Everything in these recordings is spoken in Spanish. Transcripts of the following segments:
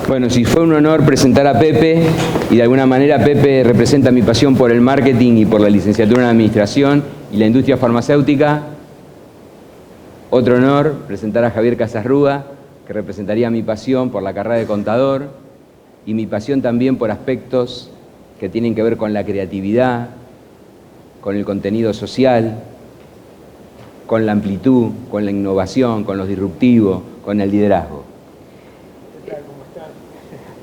Bueno, sí, fue un honor presentar a Pepe y de alguna manera Pepe representa mi pasión por el marketing y por la licenciatura en Administración y la industria farmacéutica. Otro honor presentar a Javier Casasrúa, que representaría mi pasión por la carrera de contador y mi pasión también por aspectos que tienen que ver con la creatividad, con el contenido social, con la amplitud, con la innovación, con lo disruptivo, con el liderazgo.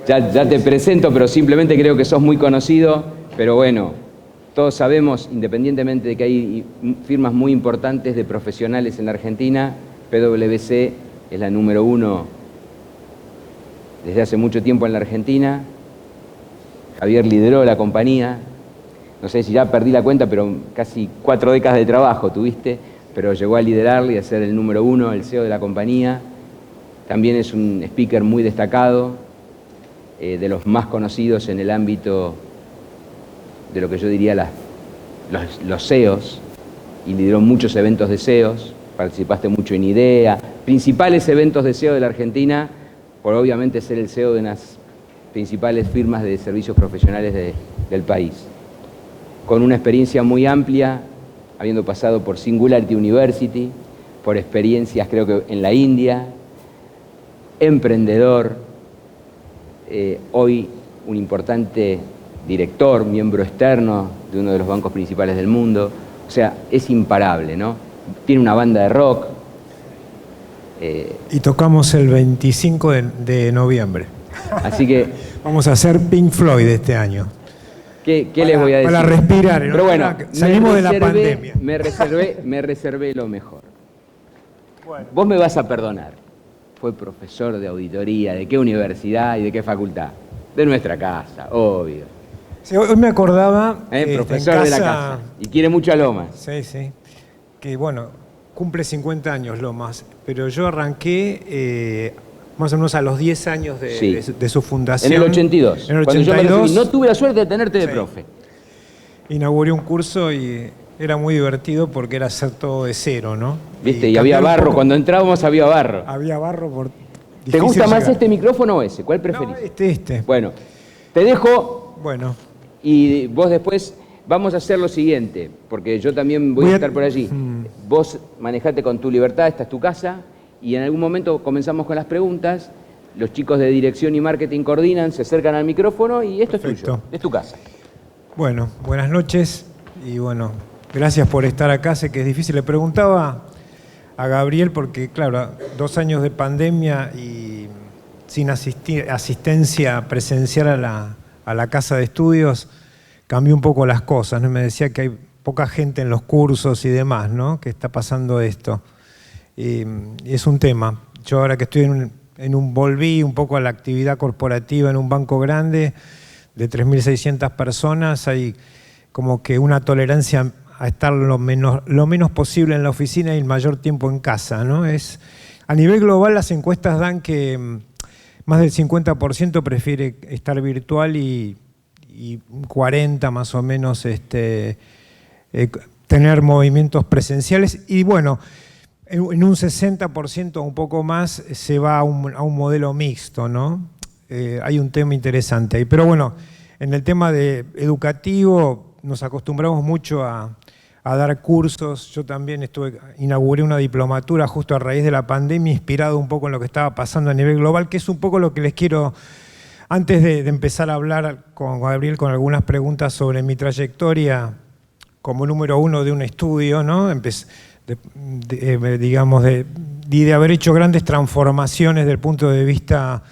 Ya te presento, pero simplemente creo que sos muy conocido, pero bueno, todos sabemos, independientemente de que hay firmas muy importantes de profesionales en la Argentina, PwC es la número 1 desde hace mucho tiempo en la Argentina. Javier lideró la compañía, no sé si ya perdí la cuenta, pero casi 4 décadas de trabajo tuviste, pero llegó a liderarla y a ser el número 1, el CEO de la compañía. También es un speaker muy destacado, de los más conocidos en el ámbito de lo que yo diría los CEOs, y lideró muchos eventos de CEOs, participaste mucho en IDEA, principales eventos de CEO de la Argentina, por obviamente ser el CEO de unas principales firmas de servicios profesionales del país. Con una experiencia muy amplia, habiendo pasado por Singularity University, por experiencias creo que en la India, emprendedor, hoy un importante director, miembro externo de uno de los bancos principales del mundo. O sea, es imparable, ¿no? Tiene una banda de rock. Y tocamos el 25 de noviembre. Así que... Vamos a hacer Pink Floyd este año. ¿Qué les voy a decir? Para respirar. Pero bueno, salimos de la pandemia. Me reservé lo mejor. Bueno. Vos me vas a perdonar. Fue profesor de auditoría, ¿de qué universidad y de qué facultad? De nuestra casa, obvio. Sí, hoy me acordaba... profesor de la casa. Y quiere mucho a Lomas. Sí, sí. Que bueno, cumple 50 años Lomas, pero yo arranqué más o menos a los 10 años de su fundación. En el 82. En el 82. Cuando yo me recibí, no tuve la suerte de tenerte de profe. Inauguré un curso y era muy divertido porque era hacer todo de cero, ¿no? ¿Viste? Y había barro. Cuando entrábamos había barro. Había barro por... ¿Te gusta más este micrófono o ese? ¿Cuál preferís? No, este. Bueno, te dejo. Bueno. Y vos después vamos a hacer lo siguiente, porque yo también voy a estar por allí. Vos manejate con tu libertad, esta es tu casa, y en algún momento comenzamos con las preguntas. Los chicos de dirección y marketing coordinan, se acercan al micrófono y esto es tuyo, es tu casa. Bueno, buenas noches y bueno, gracias por estar acá. Sé que es difícil. Le preguntaba a Gabriel porque, claro, 2 años de pandemia y sin asistencia presencial a la casa de estudios, cambió un poco las cosas, ¿no? Me decía que hay poca gente en los cursos y demás, ¿no? Que está pasando esto. Y es un tema. Yo ahora que estoy volví un poco a la actividad corporativa en un banco grande de 3.600 personas, hay como que una tolerancia a estar lo menos posible en la oficina y el mayor tiempo en casa, ¿no? A nivel global las encuestas dan que más del 50% prefiere estar virtual y 40% más o menos tener movimientos presenciales. Y bueno, en un 60% o un poco más se va a un modelo mixto, ¿no? Hay un tema interesante ahí. Pero bueno, en el tema educativo nos acostumbramos mucho a dar cursos. Yo también inauguré una diplomatura justo a raíz de la pandemia, inspirado un poco en lo que estaba pasando a nivel global, que es un poco lo que les quiero, antes de empezar a hablar con Gabriel con algunas preguntas sobre mi trayectoria como número 1 de un estudio, ¿no? De haber hecho grandes transformaciones desde el punto de vista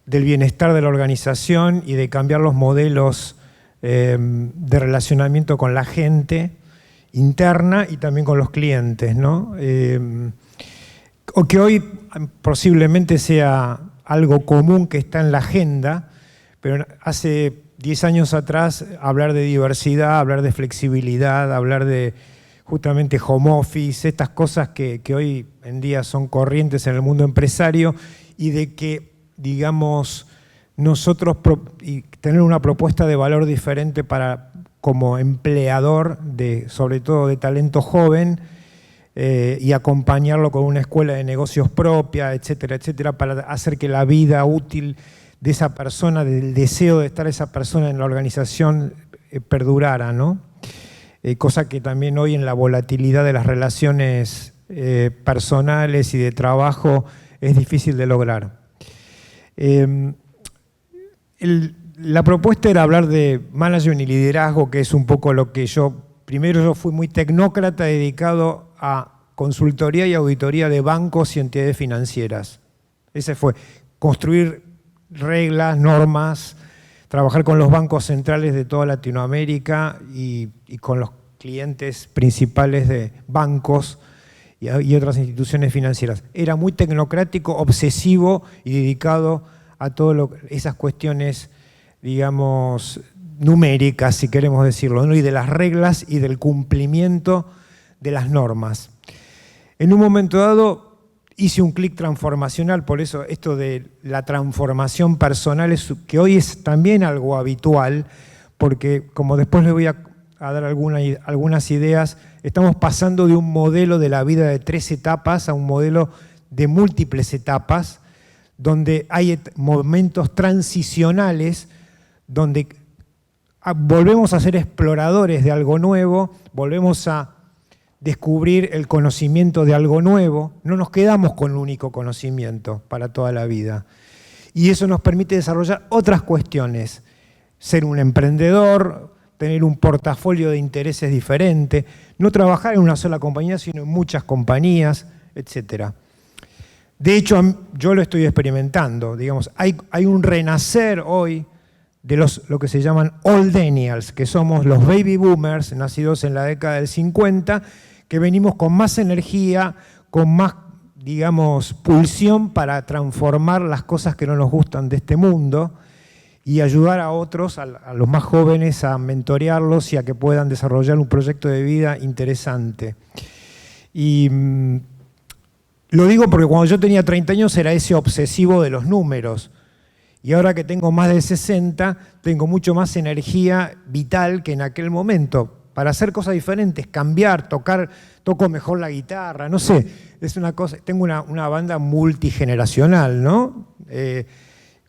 del bienestar de la organización y de cambiar los modelos de relacionamiento con la gente interna y también con los clientes, ¿no? O que hoy posiblemente sea algo común que está en la agenda, pero hace 10 años atrás hablar de diversidad, hablar de flexibilidad, hablar de justamente home office, estas cosas que hoy en día son corrientes en el mundo empresario, y de que, digamos, nosotros tener una propuesta de valor diferente como empleador, sobre todo de talento joven, y acompañarlo con una escuela de negocios propia, etcétera, etcétera, para hacer que la vida útil de esa persona, del deseo de estar esa persona en la organización perdurara, ¿no? Cosa que también hoy en la volatilidad de las relaciones personales y de trabajo es difícil de lograr. La propuesta era hablar de management y liderazgo, que es un poco lo que primero yo fui muy tecnócrata dedicado a consultoría y auditoría de bancos y entidades financieras. Ese fue, construir reglas, normas, trabajar con los bancos centrales de toda Latinoamérica y con los clientes principales de bancos y otras instituciones financieras. Era muy tecnocrático, obsesivo y dedicado a todas esas cuestiones, digamos, numéricas, si queremos decirlo, ¿no? Y de las reglas y del cumplimiento de las normas. En un momento dado hice un clic transformacional, por eso esto de la transformación personal, que hoy es también algo habitual, porque como después les voy a dar algunas ideas, estamos pasando de un modelo de la vida de 3 etapas a un modelo de múltiples etapas, donde hay momentos transicionales, donde volvemos a ser exploradores de algo nuevo, volvemos a descubrir el conocimiento de algo nuevo, no nos quedamos con un único conocimiento para toda la vida. Y eso nos permite desarrollar otras cuestiones, ser un emprendedor, tener un portafolio de intereses diferente, no trabajar en una sola compañía, sino en muchas compañías, etc. De hecho, yo lo estoy experimentando, digamos, hay un renacer hoy de lo que se llaman Oldenials, que somos los baby boomers, nacidos en la década del 50, que venimos con más energía, con más, digamos, pulsión para transformar las cosas que no nos gustan de este mundo y ayudar a otros, a los más jóvenes, a mentorearlos y a que puedan desarrollar un proyecto de vida interesante. Y lo digo porque cuando yo tenía 30 años era ese obsesivo de los números. Y ahora que tengo más de 60, tengo mucho más energía vital que en aquel momento para hacer cosas diferentes, cambiar, toco mejor la guitarra, no sé, es una cosa, tengo una banda multigeneracional, ¿no?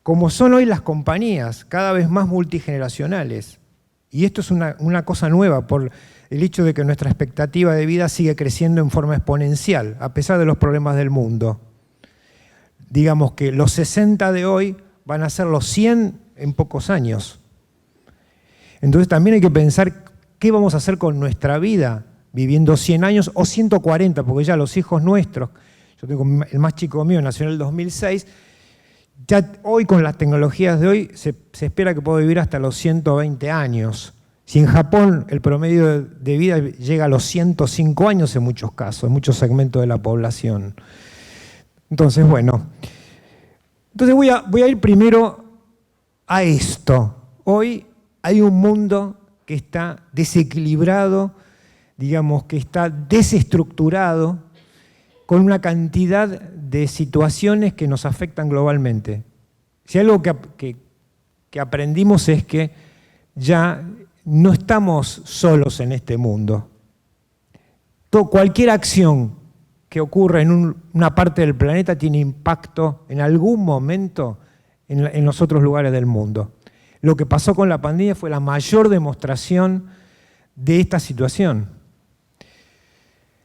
Como son hoy las compañías, cada vez más multigeneracionales. Y esto es una cosa nueva por el hecho de que nuestra expectativa de vida sigue creciendo en forma exponencial, a pesar de los problemas del mundo. Digamos que los 60 de hoy van a ser los 100 en pocos años. Entonces también hay que pensar qué vamos a hacer con nuestra vida viviendo 100 años o 140, porque ya los hijos nuestros, yo tengo el más chico mío, nació en el 2006, ya hoy con las tecnologías de hoy se espera que pueda vivir hasta los 120 años. Si en Japón el promedio de vida llega a los 105 años en muchos casos, en muchos segmentos de la población. Entonces, bueno, voy a ir primero a esto. Hoy hay un mundo que está desequilibrado, digamos que está desestructurado, con una cantidad de situaciones que nos afectan globalmente. Si algo que aprendimos es que ya no estamos solos en este mundo. Cualquier acción que ocurra en una parte del planeta tiene impacto en algún momento en los otros lugares del mundo. Lo que pasó con la pandemia fue la mayor demostración de esta situación.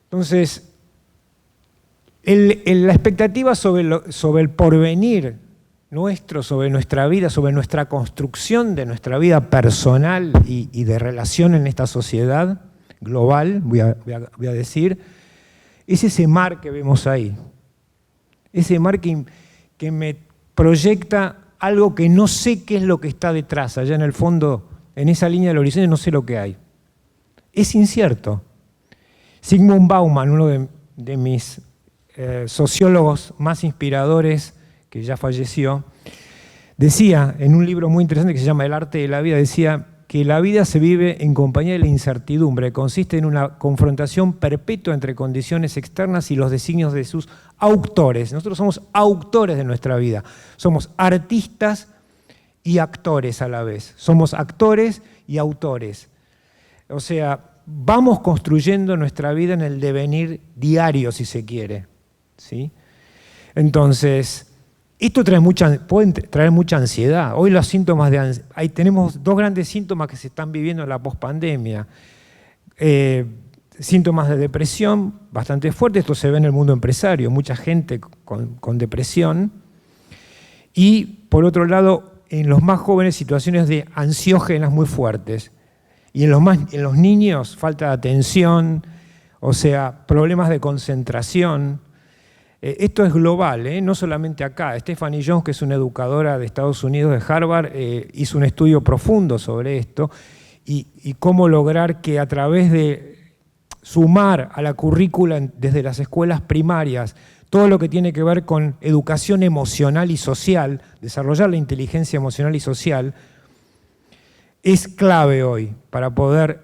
Entonces, la expectativa sobre el porvenir nuestro, sobre nuestra vida, sobre nuestra construcción de nuestra vida personal y de relación en esta sociedad global, voy a decir, es ese mar que vemos ahí. Ese mar que me proyecta algo que no sé qué es lo que está detrás, allá en el fondo, en esa línea del horizonte no sé lo que hay. Es incierto. Zygmunt Bauman, uno de mis sociólogos más inspiradores, que ya falleció, decía en un libro muy interesante que se llama El arte de la vida, decía que la vida se vive en compañía de la incertidumbre, consiste en una confrontación perpetua entre condiciones externas y los designios de sus autores. Nosotros somos autores de nuestra vida, somos artistas y actores a la vez, somos actores y autores. O sea, vamos construyendo nuestra vida en el devenir diario, si se quiere, ¿sí? Entonces, Esto puede traer mucha ansiedad. Hoy los síntomas tenemos dos grandes síntomas que se están viviendo en la pospandemia. Síntomas de depresión bastante fuertes, esto se ve en el mundo empresario, mucha gente con depresión. Y por otro lado, en los más jóvenes, situaciones de ansiógenas muy fuertes. Y en los niños, falta de atención, o sea, problemas de concentración. Esto es global, no solamente acá. Stephanie Jones, que es una educadora de Estados Unidos, de Harvard, hizo un estudio profundo sobre esto y cómo lograr que a través de sumar a la currícula desde las escuelas primarias todo lo que tiene que ver con educación emocional y social, desarrollar la inteligencia emocional y social, es clave hoy para poder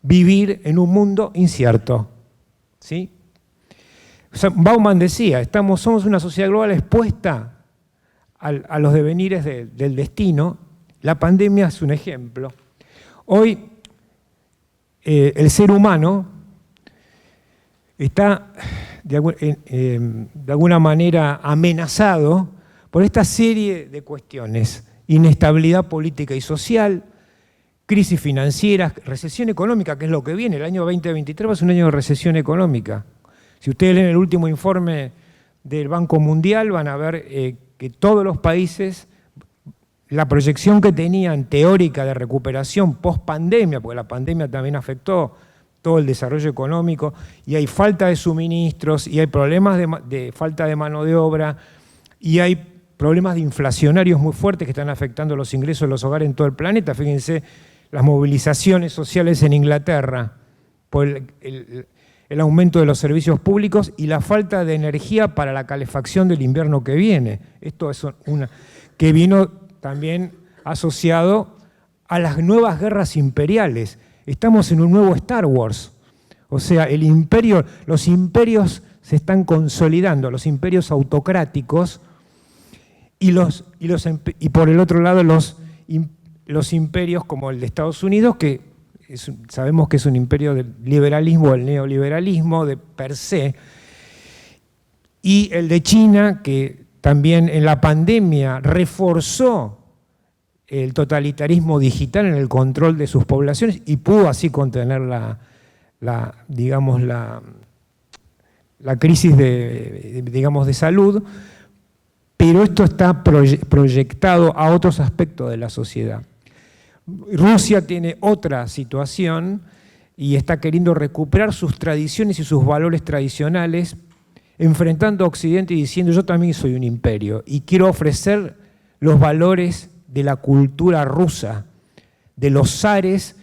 vivir en un mundo incierto, ¿sí? O sea, Bauman decía, somos una sociedad global expuesta a los devenires del destino. La pandemia es un ejemplo. Hoy el ser humano está de alguna manera amenazado por esta serie de cuestiones: inestabilidad política y social, crisis financiera, recesión económica, que es lo que viene. El año 2023 va a ser un año de recesión económica. Si ustedes leen el último informe del Banco Mundial, van a ver que todos los países, la proyección que tenían teórica de recuperación post-pandemia, porque la pandemia también afectó todo el desarrollo económico, y hay falta de suministros, y hay problemas de falta de mano de obra, y hay problemas de inflacionarios muy fuertes que están afectando los ingresos de los hogares en todo el planeta. Fíjense las movilizaciones sociales en Inglaterra por el aumento de los servicios públicos y la falta de energía para la calefacción del invierno que viene. Esto es que vino también asociado a las nuevas guerras imperiales. Estamos en un nuevo Star Wars. O sea, los imperios se están consolidando, los imperios autocráticos, y por el otro lado los imperios como el de Estados Unidos, que sabemos que es un imperio del liberalismo, del neoliberalismo, de per se, y el de China, que también en la pandemia reforzó el totalitarismo digital en el control de sus poblaciones y pudo así contener la crisis de salud, pero esto está proyectado a otros aspectos de la sociedad. Rusia tiene otra situación y está queriendo recuperar sus tradiciones y sus valores tradicionales, enfrentando a Occidente y diciendo: yo también soy un imperio y quiero ofrecer los valores de la cultura rusa, de los zares,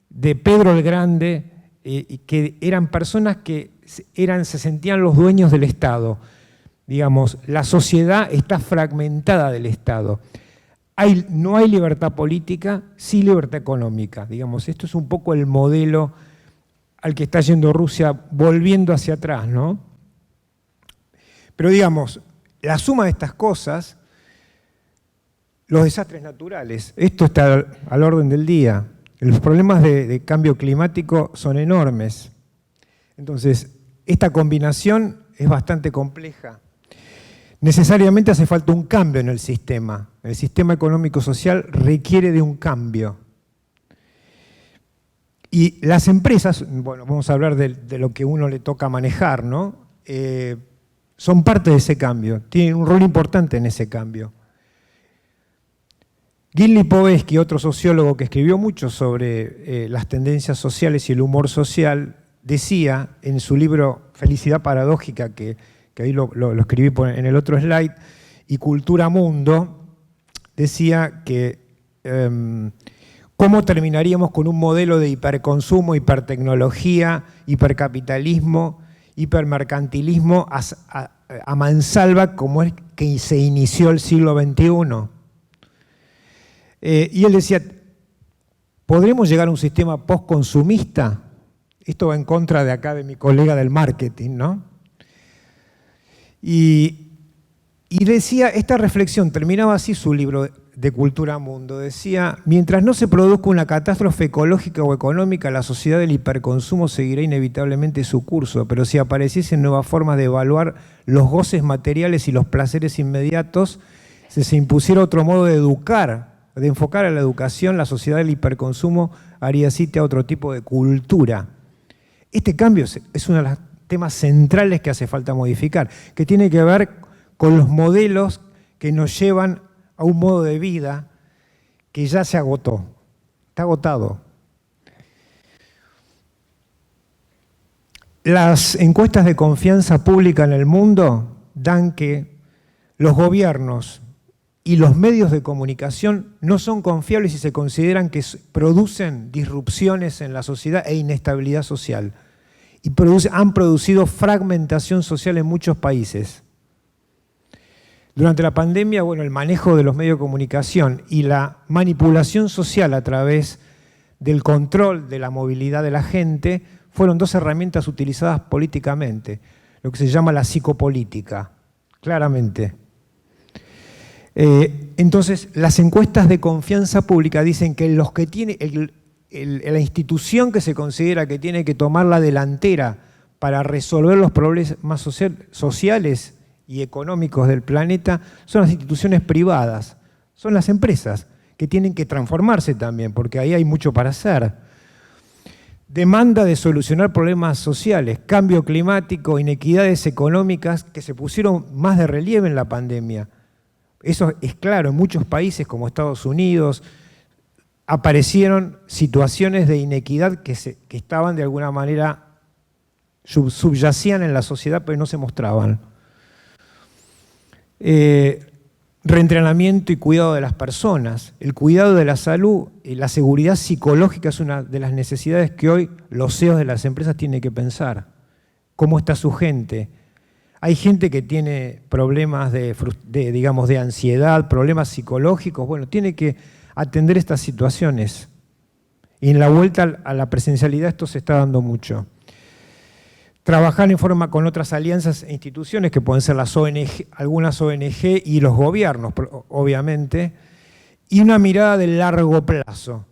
de Pedro el Grande, que eran personas que se sentían los dueños del Estado. Digamos, la sociedad está fragmentada del Estado. No hay libertad política, sí libertad económica. Digamos, esto es un poco el modelo al que está yendo Rusia, volviendo hacia atrás, ¿no? Pero digamos, la suma de estas cosas, los desastres naturales, esto está al orden del día. Los problemas de cambio climático son enormes. Entonces, esta combinación es bastante compleja. Necesariamente hace falta un cambio en el sistema. El sistema económico-social requiere de un cambio. Y las empresas, bueno, vamos a hablar de lo que uno le toca manejar, ¿no? Son parte de ese cambio, tienen un rol importante en ese cambio. Gil Lipovetsky, otro sociólogo que escribió mucho sobre las tendencias sociales y el humor social, decía en su libro Felicidad Paradójica, que ahí lo escribí en el otro slide, y Cultura Mundo, decía que cómo terminaríamos con un modelo de hiperconsumo, hipertecnología, hipercapitalismo, hipermercantilismo a mansalva como es que se inició el siglo XXI. Y él decía, ¿podremos llegar a un sistema postconsumista? Esto va en contra de acá de mi colega del marketing, ¿no? Y decía, esta reflexión, terminaba así su libro, de Cultura Mundo. Decía, mientras no se produzca una catástrofe ecológica o económica, la sociedad del hiperconsumo seguirá inevitablemente su curso, pero si apareciesen nuevas formas de evaluar los goces materiales y los placeres inmediatos, si se impusiera otro modo de educar, de enfocar a la educación, la sociedad del hiperconsumo haría sitio a otro tipo de cultura. Este cambio es uno de los temas centrales que hace falta modificar, que tiene que ver con los modelos que nos llevan a un modo de vida que ya se agotó, está agotado. Las encuestas de confianza pública en el mundo dan que los gobiernos y los medios de comunicación no son confiables si se consideran que producen disrupciones en la sociedad e inestabilidad social. Y han producido fragmentación social en muchos países. Durante la pandemia, bueno, el manejo de los medios de comunicación y la manipulación social a través del control de la movilidad de la gente fueron dos herramientas utilizadas políticamente, lo que se llama la psicopolítica, claramente. Entonces, las encuestas de confianza pública dicen que los que tiene la institución que se considera que tiene que tomar la delantera para resolver los problemas sociales y económicos del planeta son las instituciones privadas, son las empresas que tienen que transformarse también, porque ahí hay mucho para hacer. Demanda de solucionar problemas sociales, cambio climático, inequidades económicas que se pusieron más de relieve en la pandemia. Eso es claro, en muchos países como Estados Unidos aparecieron situaciones de inequidad que estaban de alguna manera, subyacían en la sociedad pero no se mostraban. Reentrenamiento y cuidado de las personas, el cuidado de la salud y la seguridad psicológica es una de las necesidades que hoy los CEOs de las empresas tienen que pensar. ¿Cómo está su gente? Hay gente que tiene problemas de ansiedad, problemas psicológicos. Bueno, tiene que atender estas situaciones. Y en la vuelta a la presencialidad esto se está dando mucho. Trabajar en forma con otras alianzas e instituciones que pueden ser las ONG, algunas ONG y los gobiernos, obviamente, y una mirada de largo plazo.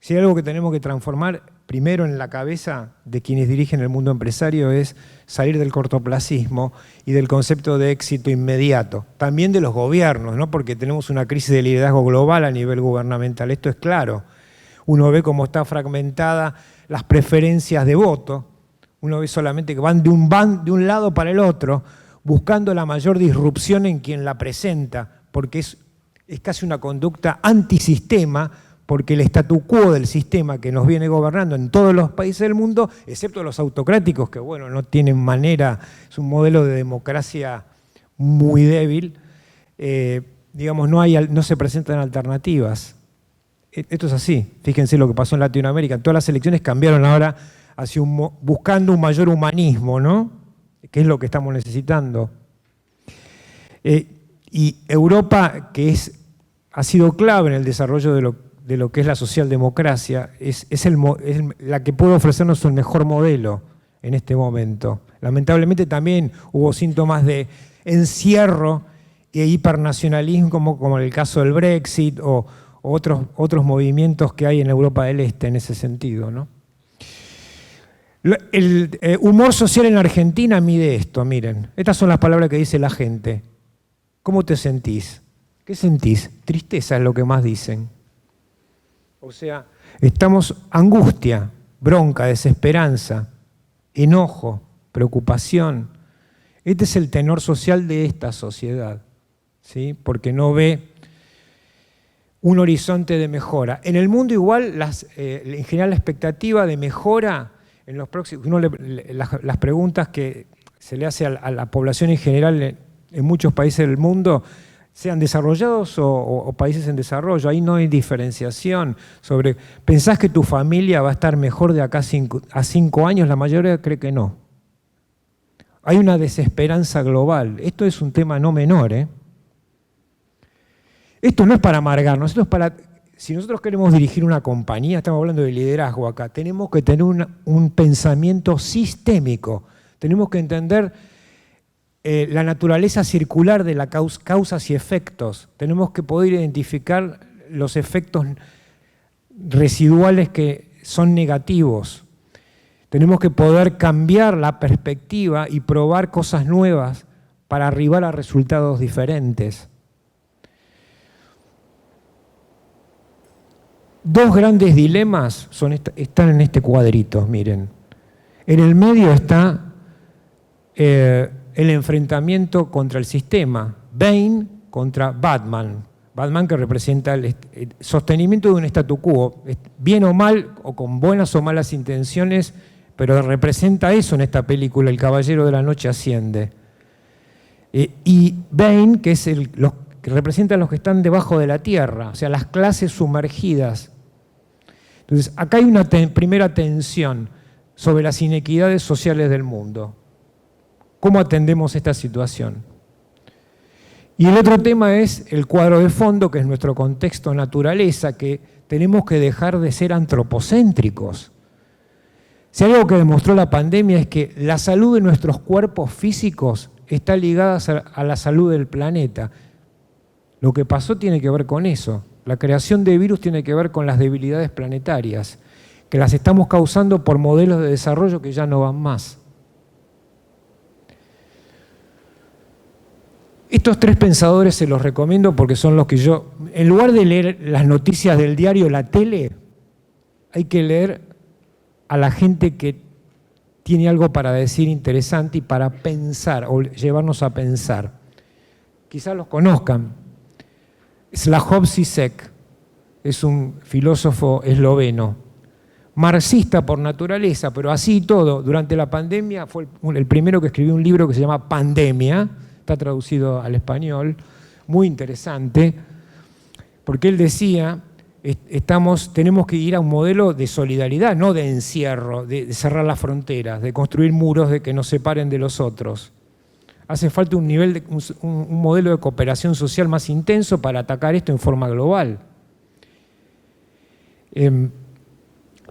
Si hay algo que tenemos que transformar primero en la cabeza de quienes dirigen el mundo empresario es salir del cortoplacismo y del concepto de éxito inmediato. También de los gobiernos, ¿no? Porque tenemos una crisis de liderazgo global a nivel gubernamental, esto es claro. Uno ve cómo está fragmentada las preferencias de voto. Uno ve solamente que van de un lado para el otro, buscando la mayor disrupción en quien la presenta, porque es casi una conducta antisistema, porque el statu quo del sistema que nos viene gobernando en todos los países del mundo, excepto los autocráticos, que bueno, no tienen manera, es un modelo de democracia muy débil, no se presentan alternativas. Esto es así, fíjense lo que pasó en Latinoamérica, todas las elecciones cambiaron ahora buscando un mayor humanismo, ¿no? Que es lo que estamos necesitando. Y Europa, que ha sido clave en el desarrollo de lo que es la socialdemocracia, es la que puede ofrecernos el mejor modelo en este momento. Lamentablemente también hubo síntomas de encierro e hipernacionalismo, como en el caso del Brexit o otros movimientos que hay en Europa del Este en ese sentido, ¿no? El humor social en Argentina mide esto, miren. Estas son las palabras que dice la gente. ¿Cómo te sentís? ¿Qué sentís? Tristeza es lo que más dicen. O sea, estamos angustia, bronca, desesperanza, enojo, preocupación. Este es el tenor social de esta sociedad, ¿sí? Porque no ve un horizonte de mejora. En el mundo igual, en general la expectativa de mejora en los próximos, las preguntas que se le hace a la población en general en muchos países del mundo, sean desarrollados o países en desarrollo, ahí no hay diferenciación sobre, ¿pensás que tu familia va a estar mejor de acá a 5 años? La mayoría cree que no. Hay una desesperanza global. Esto es un tema no menor, ¿eh? Esto no es para amargarnos, esto es para... Si nosotros queremos dirigir una compañía, estamos hablando de liderazgo acá, tenemos que tener un pensamiento sistémico, tenemos que entender la naturaleza circular de las causas y efectos. Tenemos que poder identificar los efectos residuales que son negativos. Tenemos que poder cambiar la perspectiva y probar cosas nuevas para arribar a resultados diferentes. Dos grandes dilemas están en este cuadrito, miren. En el medio está el enfrentamiento contra el sistema, Bane contra Batman. Batman, que representa el sostenimiento de un statu quo, bien o mal, o con buenas o malas intenciones, pero representa eso en esta película, El Caballero de la Noche asciende. Y Bane, que es que representa a los que están debajo de la tierra, o sea, las clases sumergidas. Entonces, acá hay una primera tensión sobre las inequidades sociales del mundo. ¿Cómo atendemos esta situación? Y el otro tema es el cuadro de fondo, que es nuestro contexto naturaleza, que tenemos que dejar de ser antropocéntricos. Si algo que demostró la pandemia es que la salud de nuestros cuerpos físicos está ligada a la salud del planeta. Lo que pasó tiene que ver con eso. La creación de virus tiene que ver con las debilidades planetarias, que las estamos causando por modelos de desarrollo que ya no van más. Estos tres pensadores se los recomiendo porque son los que yo, en lugar de leer las noticias del diario, la tele, hay que leer a la gente que tiene algo para decir interesante y para pensar, o llevarnos a pensar. Quizás los conozcan. Slavoj Žižek es un filósofo esloveno, marxista por naturaleza, pero así y todo, durante la pandemia fue el primero que escribió un libro que se llama Pandemia, está traducido al español, muy interesante, porque él decía, tenemos que ir a un modelo de solidaridad, no de encierro, de cerrar las fronteras, de construir muros que nos separen de los otros. Hace falta un modelo de cooperación social más intenso para atacar esto en forma global.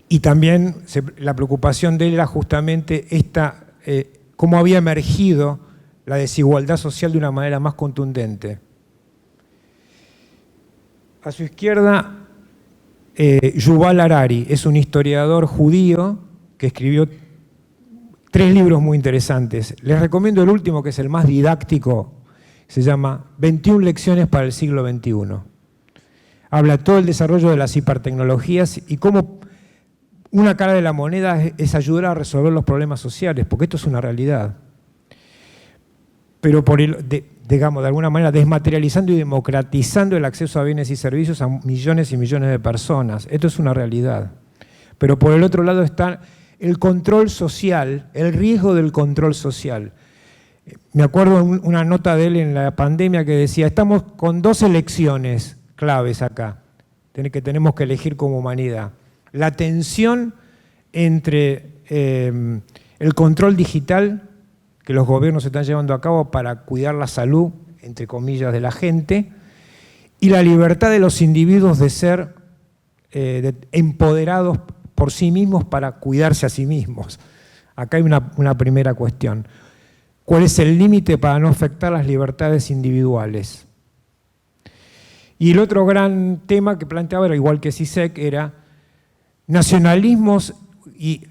Y también la preocupación de él era justamente cómo había emergido la desigualdad social de una manera más contundente. A su izquierda, Yuval Harari es un historiador judío que escribió 3 libros muy interesantes. Les recomiendo el último, que es el más didáctico, se llama 21 lecciones para el siglo XXI. Habla todo el desarrollo de las hipertecnologías y cómo una cara de la moneda es ayudar a resolver los problemas sociales, porque esto es una realidad. Pero digamos, de alguna manera desmaterializando y democratizando el acceso a bienes y servicios a millones y millones de personas. Esto es una realidad. Pero por el otro lado está el control social, el riesgo del control social. Me acuerdo una nota de él en la pandemia que decía, estamos con 2 elecciones claves acá, que tenemos que elegir como humanidad. La tensión entre el control digital que los gobiernos están llevando a cabo para cuidar la salud, entre comillas, de la gente, y la libertad de los individuos de ser empoderados por sí mismos para cuidarse a sí mismos. Acá hay una primera cuestión. ¿Cuál es el límite para no afectar las libertades individuales? Y el otro gran tema que planteaba, igual que Žižek, era nacionalismos y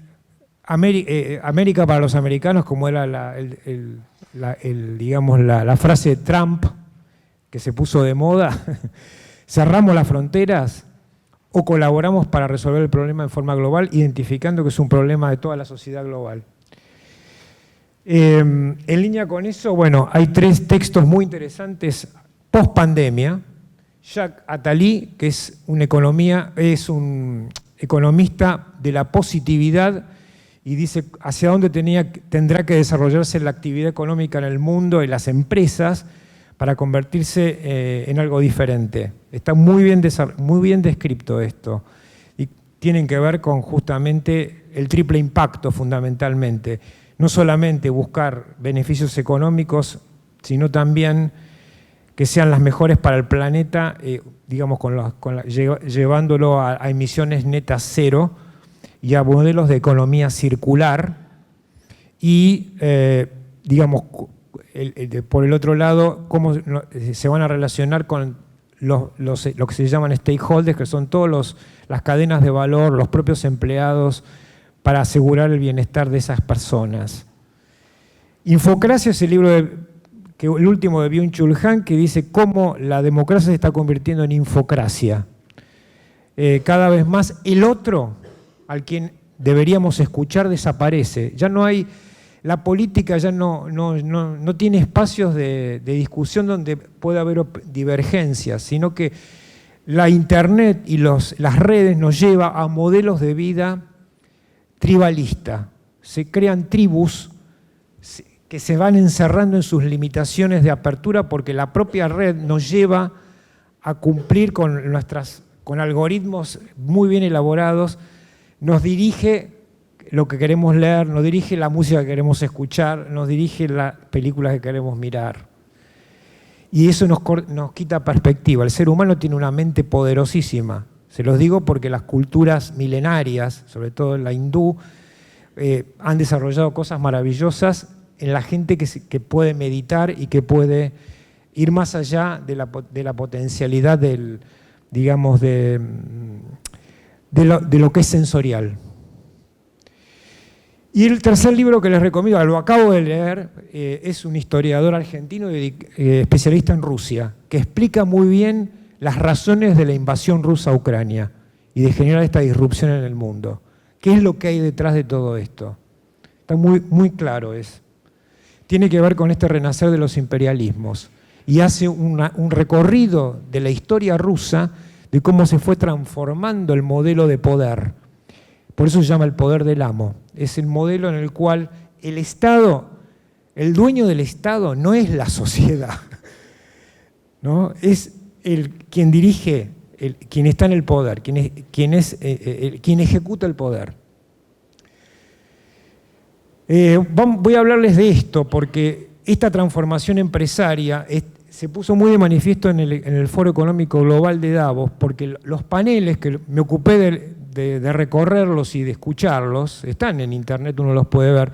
América para los americanos, como era la frase de Trump que se puso de moda, cerramos las fronteras o colaboramos para resolver el problema en forma global, identificando que es un problema de toda la sociedad global. En línea con eso, bueno, hay 3 textos muy interesantes post pandemia. Jacques Attali, que es un economista de la positividad, y dice hacia dónde tendrá que desarrollarse la actividad económica en el mundo y las empresas para convertirse en algo diferente. Está muy bien descrito esto. Y tienen que ver con justamente el triple impacto fundamentalmente. No solamente buscar beneficios económicos, sino también que sean las mejores para el planeta, digamos, llevándolo a emisiones netas cero, y a modelos de economía circular y, digamos, por el otro lado, cómo se van a relacionar con lo que se llaman stakeholders, que son todas las cadenas de valor, los propios empleados, para asegurar el bienestar de esas personas. Infocracia es el libro el último de Byung-Chul Han, que dice cómo la democracia se está convirtiendo en infocracia. Cada vez más el otro, al quien deberíamos escuchar, desaparece. Ya no hay, la política ya no tiene espacios de discusión donde pueda haber divergencias, sino que la Internet y las redes nos lleva a modelos de vida tribalista. Se crean tribus que se van encerrando en sus limitaciones de apertura porque la propia red nos lleva a cumplir con algoritmos muy bien elaborados, nos dirige lo que queremos leer, nos dirige la música que queremos escuchar, nos dirige las películas que queremos mirar. Y eso nos quita perspectiva. El ser humano tiene una mente poderosísima. Se los digo porque las culturas milenarias, sobre todo la hindú, han desarrollado cosas maravillosas en la gente que puede meditar y que puede ir más allá de la potencialidad de lo que es sensorial. Y el tercer libro que les recomiendo, lo acabo de leer, es un historiador argentino especialista en Rusia, que explica muy bien las razones de la invasión rusa a Ucrania y de generar esta disrupción en el mundo. ¿Qué es lo que hay detrás de todo esto? Está muy, muy claro. Tiene que ver con este renacer de los imperialismos y hace un recorrido de la historia rusa de cómo se fue transformando el modelo de poder. Por eso se llama el poder del amo. Es el modelo en el cual el Estado, el dueño del Estado no es la sociedad, ¿no? Es quien dirige, quien está en el poder, quien ejecuta el poder. Voy a hablarles de esto porque esta transformación empresaria se puso muy de manifiesto en el Foro Económico Global de Davos, porque los paneles que me ocupé de recorrerlos y de escucharlos, están en internet, uno los puede ver,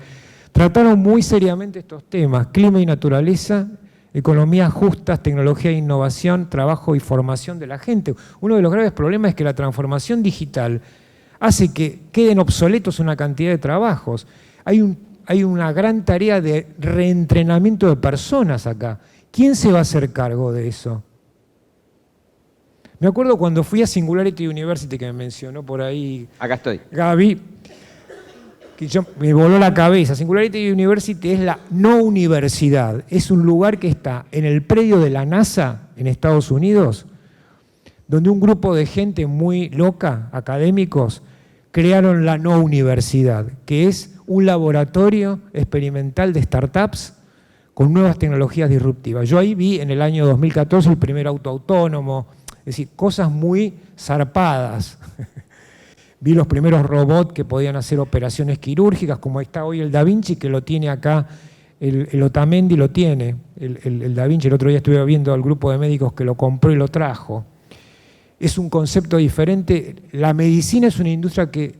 trataron muy seriamente estos temas: clima y naturaleza, economías justas, tecnología e innovación, trabajo y formación de la gente. Uno de los graves problemas es que la transformación digital hace que queden obsoletos una cantidad de trabajos. Hay una gran tarea de reentrenamiento de personas acá. ¿Quién se va a hacer cargo de eso? Me acuerdo cuando fui a Singularity University, que me mencionó por ahí. Acá estoy. Gaby, que me voló la cabeza. Singularity University es la no universidad. Es un lugar que está en el predio de la NASA, en Estados Unidos, donde un grupo de gente muy loca, académicos, crearon la no universidad, que es un laboratorio experimental de startups con nuevas tecnologías disruptivas. Yo ahí vi en el año 2014 el primer auto autónomo, es decir, cosas muy zarpadas. Vi los primeros robots que podían hacer operaciones quirúrgicas, como está hoy el Da Vinci, que lo tiene acá, el Otamendi lo tiene, el Da Vinci. El otro día estuve viendo al grupo de médicos que lo compró y lo trajo. Es un concepto diferente. La medicina es una industria que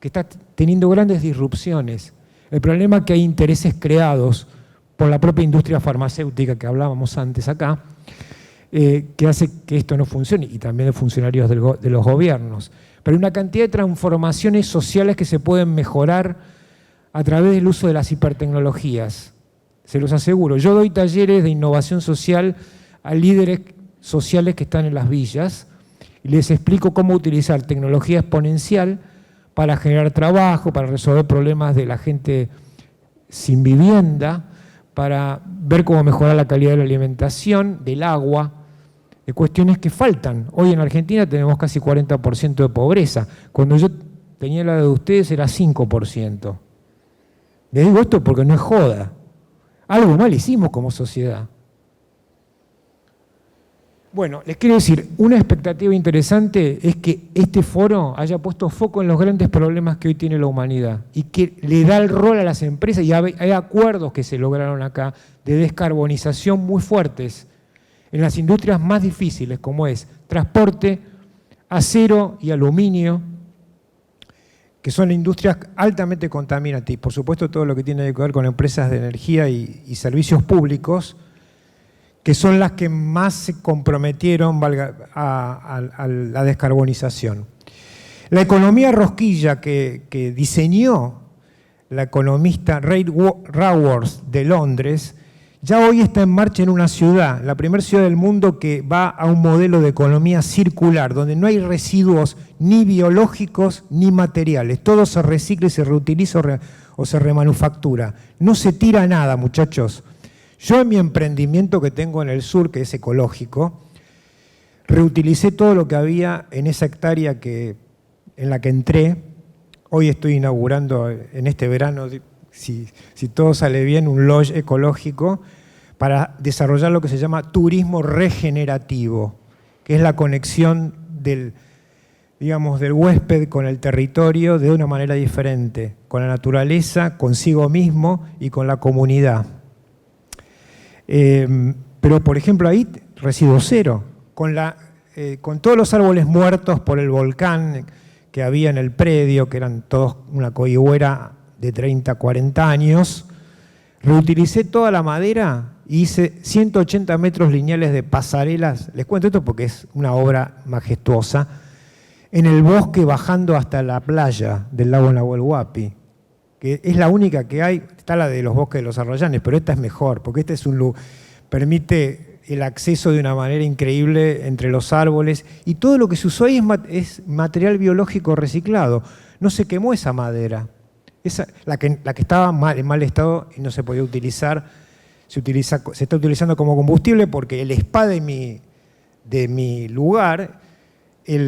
está teniendo grandes disrupciones. El problema es que hay intereses creados por la propia industria farmacéutica que hablábamos antes acá, que hace que esto no funcione, y también de funcionarios de los gobiernos. Pero hay una cantidad de transformaciones sociales que se pueden mejorar a través del uso de las hipertecnologías. Se los aseguro. Yo doy talleres de innovación social a líderes sociales que están en las villas y les explico cómo utilizar tecnología exponencial para generar trabajo, para resolver problemas de la gente sin vivienda, para ver cómo mejorar la calidad de la alimentación, del agua, de cuestiones que faltan. Hoy en Argentina tenemos casi 40% de pobreza. Cuando yo tenía la de ustedes era 5%. Les digo esto porque no es joda. Algo mal hicimos como sociedad. Bueno, les quiero decir, una expectativa interesante es que este foro haya puesto foco en los grandes problemas que hoy tiene la humanidad y que le da el rol a las empresas, y hay acuerdos que se lograron acá de descarbonización muy fuertes en las industrias más difíciles, como es transporte, acero y aluminio, que son industrias altamente contaminantes, y por supuesto todo lo que tiene que ver con empresas de energía y servicios públicos, que son las que más se comprometieron a la descarbonización. La economía rosquilla que diseñó la economista Ray Raworth de Londres, ya hoy está en marcha en una ciudad, la primera ciudad del mundo que va a un modelo de economía circular, donde no hay residuos ni biológicos ni materiales, todo se recicla y se reutiliza o se remanufactura. No se tira nada, muchachos. Yo en mi emprendimiento que tengo en el sur, que es ecológico, reutilicé todo lo que había en esa hectárea en la que entré. Hoy estoy inaugurando en este verano, si todo sale bien, un lodge ecológico para desarrollar lo que se llama turismo regenerativo, que es la conexión del huésped con el territorio de una manera diferente, con la naturaleza, consigo mismo y con la comunidad. Pero, por ejemplo, ahí residuo cero, con todos los árboles muertos por el volcán que había en el predio, que eran todos una coigüera de 30, 40 años, reutilicé toda la madera y hice 180 metros lineales de pasarelas. Les cuento esto porque es una obra majestuosa, en el bosque bajando hasta la playa del lago Nahuel Huapi, que es la única que hay. Está la de los bosques de los Arrayanes, pero esta es mejor, porque este permite el acceso de una manera increíble entre los árboles, y todo lo que se usó ahí es material biológico reciclado. No se quemó esa madera. La que estaba en mal estado y no se podía utilizar, se está utilizando como combustible, porque el spa de mi lugar,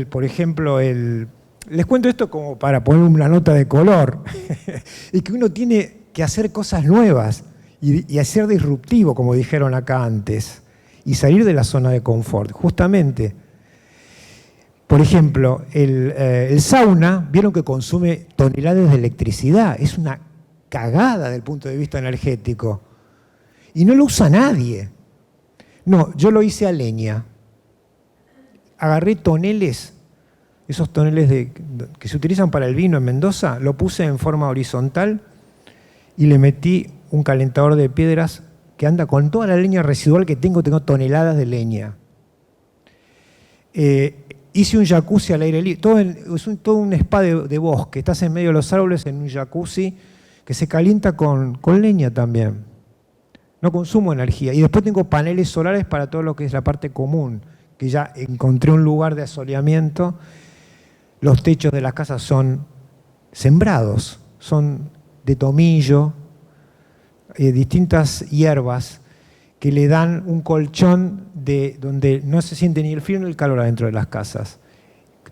por ejemplo, les cuento esto como para poner una nota de color, y que uno tiene que hacer cosas nuevas y hacer disruptivo, como dijeron acá antes, y salir de la zona de confort. Justamente, por ejemplo, el sauna, vieron que consume toneladas de electricidad, es una cagada desde el punto de vista energético, y no lo usa nadie. No, yo lo hice a leña. Agarré toneles, esos toneles que se utilizan para el vino en Mendoza, lo puse en forma horizontal y le metí un calentador de piedras que anda con toda la leña residual que tengo toneladas de leña. Hice un jacuzzi al aire libre, todo un spa de bosque, estás en medio de los árboles en un jacuzzi que se calienta con leña también. No consumo energía. Y después tengo paneles solares para todo lo que es la parte común, que ya encontré un lugar de asoleamiento. Los techos de las casas son sembrados, son de tomillo, distintas hierbas que le dan un colchón donde no se siente ni el frío ni el calor adentro de las casas.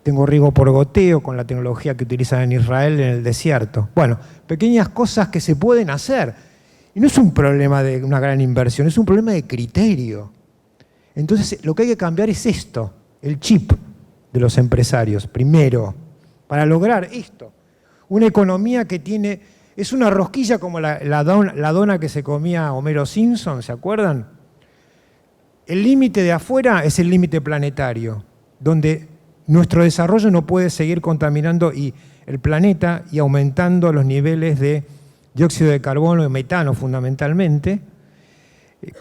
Tengo riego por goteo con la tecnología que utilizan en Israel en el desierto. Bueno, pequeñas cosas que se pueden hacer. Y no es un problema de una gran inversión, es un problema de criterio. Entonces, lo que hay que cambiar es esto, el chip de los empresarios, primero, para lograr esto. Una economía que es una rosquilla como la dona que se comía Homero Simpson, ¿se acuerdan? El límite de afuera es el límite planetario, donde nuestro desarrollo no puede seguir contaminando el planeta y aumentando los niveles de dióxido de carbono y metano fundamentalmente,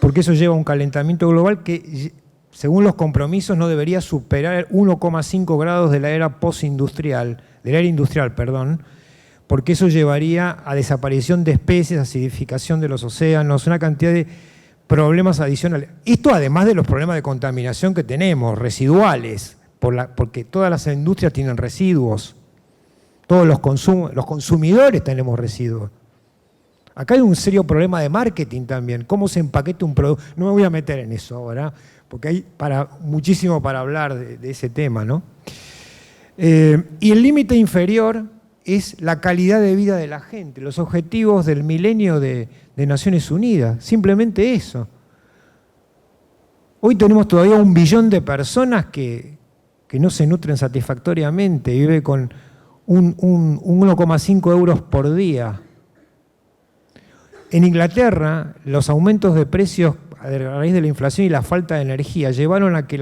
porque eso lleva a un calentamiento global que, según los compromisos, no debería superar 1,5 grados de la era postindustrial, porque eso llevaría a desaparición de especies, acidificación de los océanos, una cantidad de problemas adicionales. Esto además de los problemas de contaminación que tenemos, residuales, porque todas las industrias tienen residuos, todos los consumidores tenemos residuos. Acá hay un serio problema de marketing también, cómo se empaqueta un producto. No me voy a meter en eso ahora, porque hay muchísimo para hablar de ese tema, ¿no? Y el límite inferior es la calidad de vida de la gente, los objetivos del milenio de Naciones Unidas, simplemente eso. Hoy tenemos todavía 1 billón de personas que no se nutren satisfactoriamente, vive con 1,5 euros por día. En Inglaterra, los aumentos de precios a raíz de la inflación y la falta de energía llevaron a que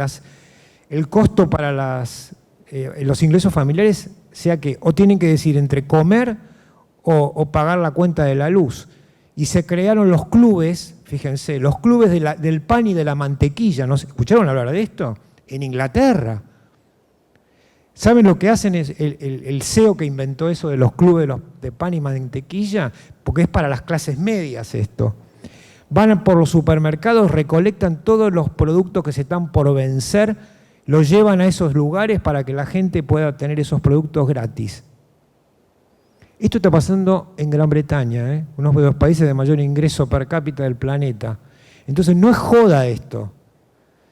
el costo para los ingresos familiares sea que o tienen que decidir entre comer o pagar la cuenta de la luz. Y se crearon los clubes, fíjense, los clubes del pan y de la mantequilla. ¿No escucharon hablar de esto? En Inglaterra. ¿Saben lo que hacen? Es el CEO que inventó eso de los clubes de pan y mantequilla, porque es para las clases medias esto. Van por los supermercados, recolectan todos los productos que se están por vencer, los llevan a esos lugares para que la gente pueda tener esos productos gratis. Esto está pasando en Gran Bretaña, uno de los países de mayor ingreso per cápita del planeta. Entonces no es joda esto.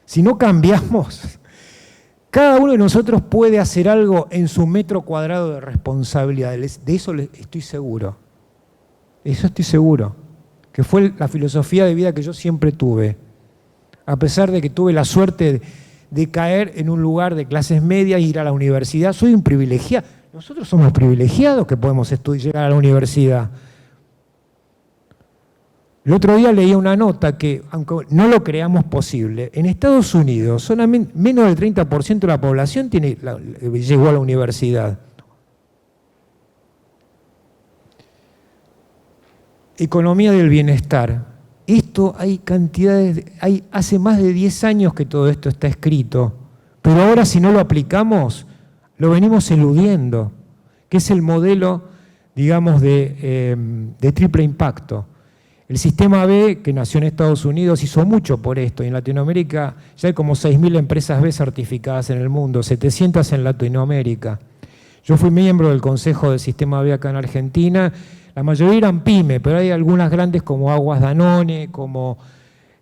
Si no cambiamos, cada uno de nosotros puede hacer algo en su metro cuadrado de responsabilidad. De eso estoy seguro. Eso estoy seguro. Que fue la filosofía de vida que yo siempre tuve. A pesar de que tuve la suerte de caer en un lugar de clases medias e ir a la universidad, soy un privilegiado. Nosotros somos privilegiados que podemos llegar a la universidad. El otro día leía una nota que, aunque no lo creamos posible, en Estados Unidos solamente menos del 30% de la población llegó a la universidad. Economía del bienestar. Esto hay cantidades, hace más de 10 años que todo esto está escrito, pero ahora si no lo aplicamos, lo venimos eludiendo, que es el modelo, digamos, de triple impacto. El sistema B, que nació en Estados Unidos, hizo mucho por esto, y en Latinoamérica ya hay como 6.000 empresas B certificadas en el mundo, 700 en Latinoamérica. Yo fui miembro del Consejo del Sistema B acá en Argentina. La mayoría eran pyme, pero hay algunas grandes como Aguas Danone, como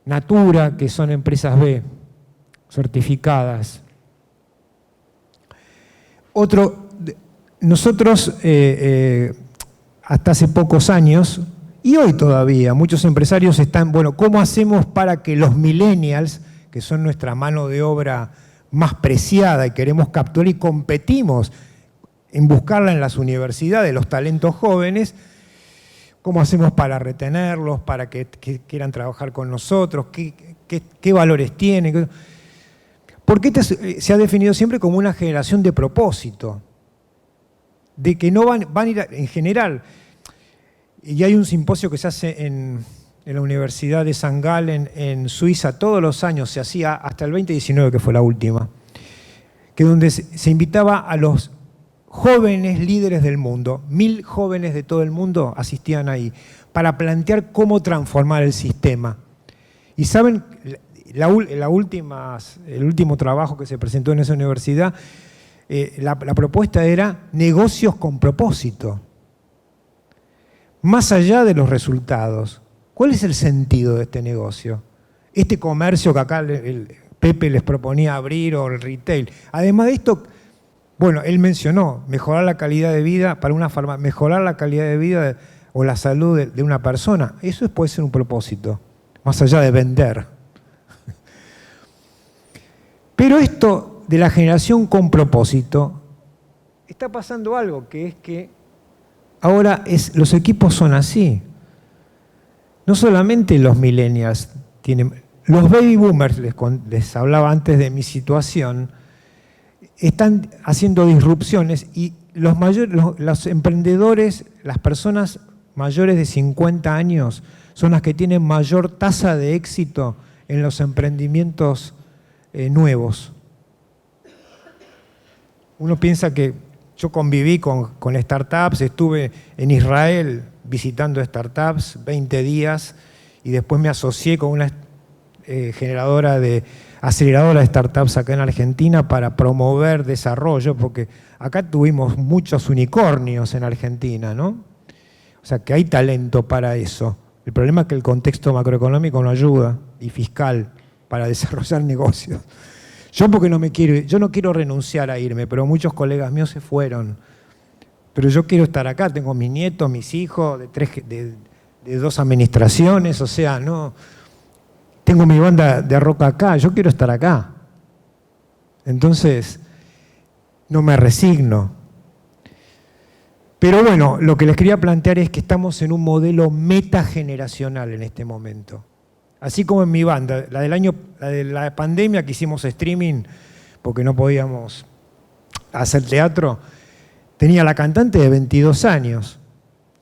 Natura, que son empresas B certificadas. Nosotros hasta hace pocos años, y hoy todavía, muchos empresarios están, bueno, ¿cómo hacemos para que los millennials, que son nuestra mano de obra más preciada y queremos capturar y competimos en buscarla en las universidades, los talentos jóvenes, ¿cómo hacemos para retenerlos, para que quieran trabajar con nosotros? ¿Qué valores tienen? Porque se ha definido siempre como una generación de propósito, de que no van a ir en general. Y hay un simposio que se hace en la Universidad de St. Gallen en Suiza, todos los años se hacía, hasta el 2019 que fue la última, que donde se invitaba a los jóvenes líderes del mundo, 1.000 jóvenes de todo el mundo asistían ahí, para plantear cómo transformar el sistema. Y saben, el último trabajo que se presentó en esa universidad, la propuesta era negocios con propósito. Más allá de los resultados, ¿cuál es el sentido de este negocio? Este comercio que acá el Pepe les proponía abrir, o el retail. Además de esto, bueno, él mencionó mejorar la calidad de vida para una farmacia, mejorar la calidad de vida o la salud de una persona. Eso puede ser un propósito, más allá de vender. Pero esto de la generación con propósito, está pasando algo, que es que ahora los equipos son así. No solamente los millennials tienen, los baby boomers, les hablaba antes de mi situación, están haciendo disrupciones y los emprendedores, las personas mayores de 50 años, son las que tienen mayor tasa de éxito en los emprendimientos nuevos. Uno piensa que yo conviví con startups, estuve en Israel visitando startups 20 días y después me asocié con una aceleradora de startups acá en Argentina para promover desarrollo, porque acá tuvimos muchos unicornios en Argentina, ¿no? O sea que hay talento para eso. El problema es que el contexto macroeconómico no ayuda, y fiscal, para desarrollar negocios. Yo no quiero renunciar a irme, pero muchos colegas míos se fueron. Pero yo quiero estar acá, tengo mis nietos, mis hijos, de 2 administraciones, o sea, no. Tengo mi banda de rock acá, yo quiero estar acá. Entonces, no me resigno. Pero bueno, lo que les quería plantear es que estamos en un modelo metageneracional en este momento. Así como en mi banda, la de la pandemia que hicimos streaming porque no podíamos hacer teatro, tenía la cantante de 22 años,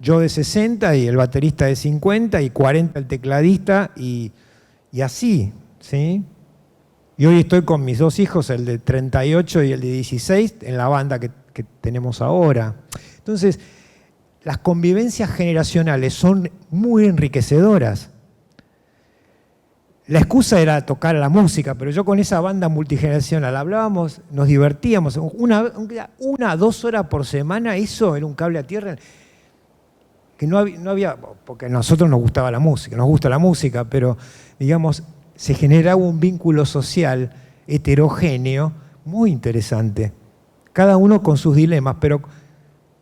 yo de 60 y el baterista de 50 y 40 el tecladista y así, ¿sí? Y hoy estoy con mis dos hijos, el de 38 y el de 16, en la banda que tenemos ahora. Entonces, las convivencias generacionales son muy enriquecedoras. La excusa era tocar la música, pero yo con esa banda multigeneracional hablábamos, nos divertíamos. Una, 2 horas por semana, eso era un cable a tierra. Que no había, porque a nosotros nos gustaba la música, nos gusta la música, pero digamos, se generaba un vínculo social heterogéneo muy interesante. Cada uno con sus dilemas, pero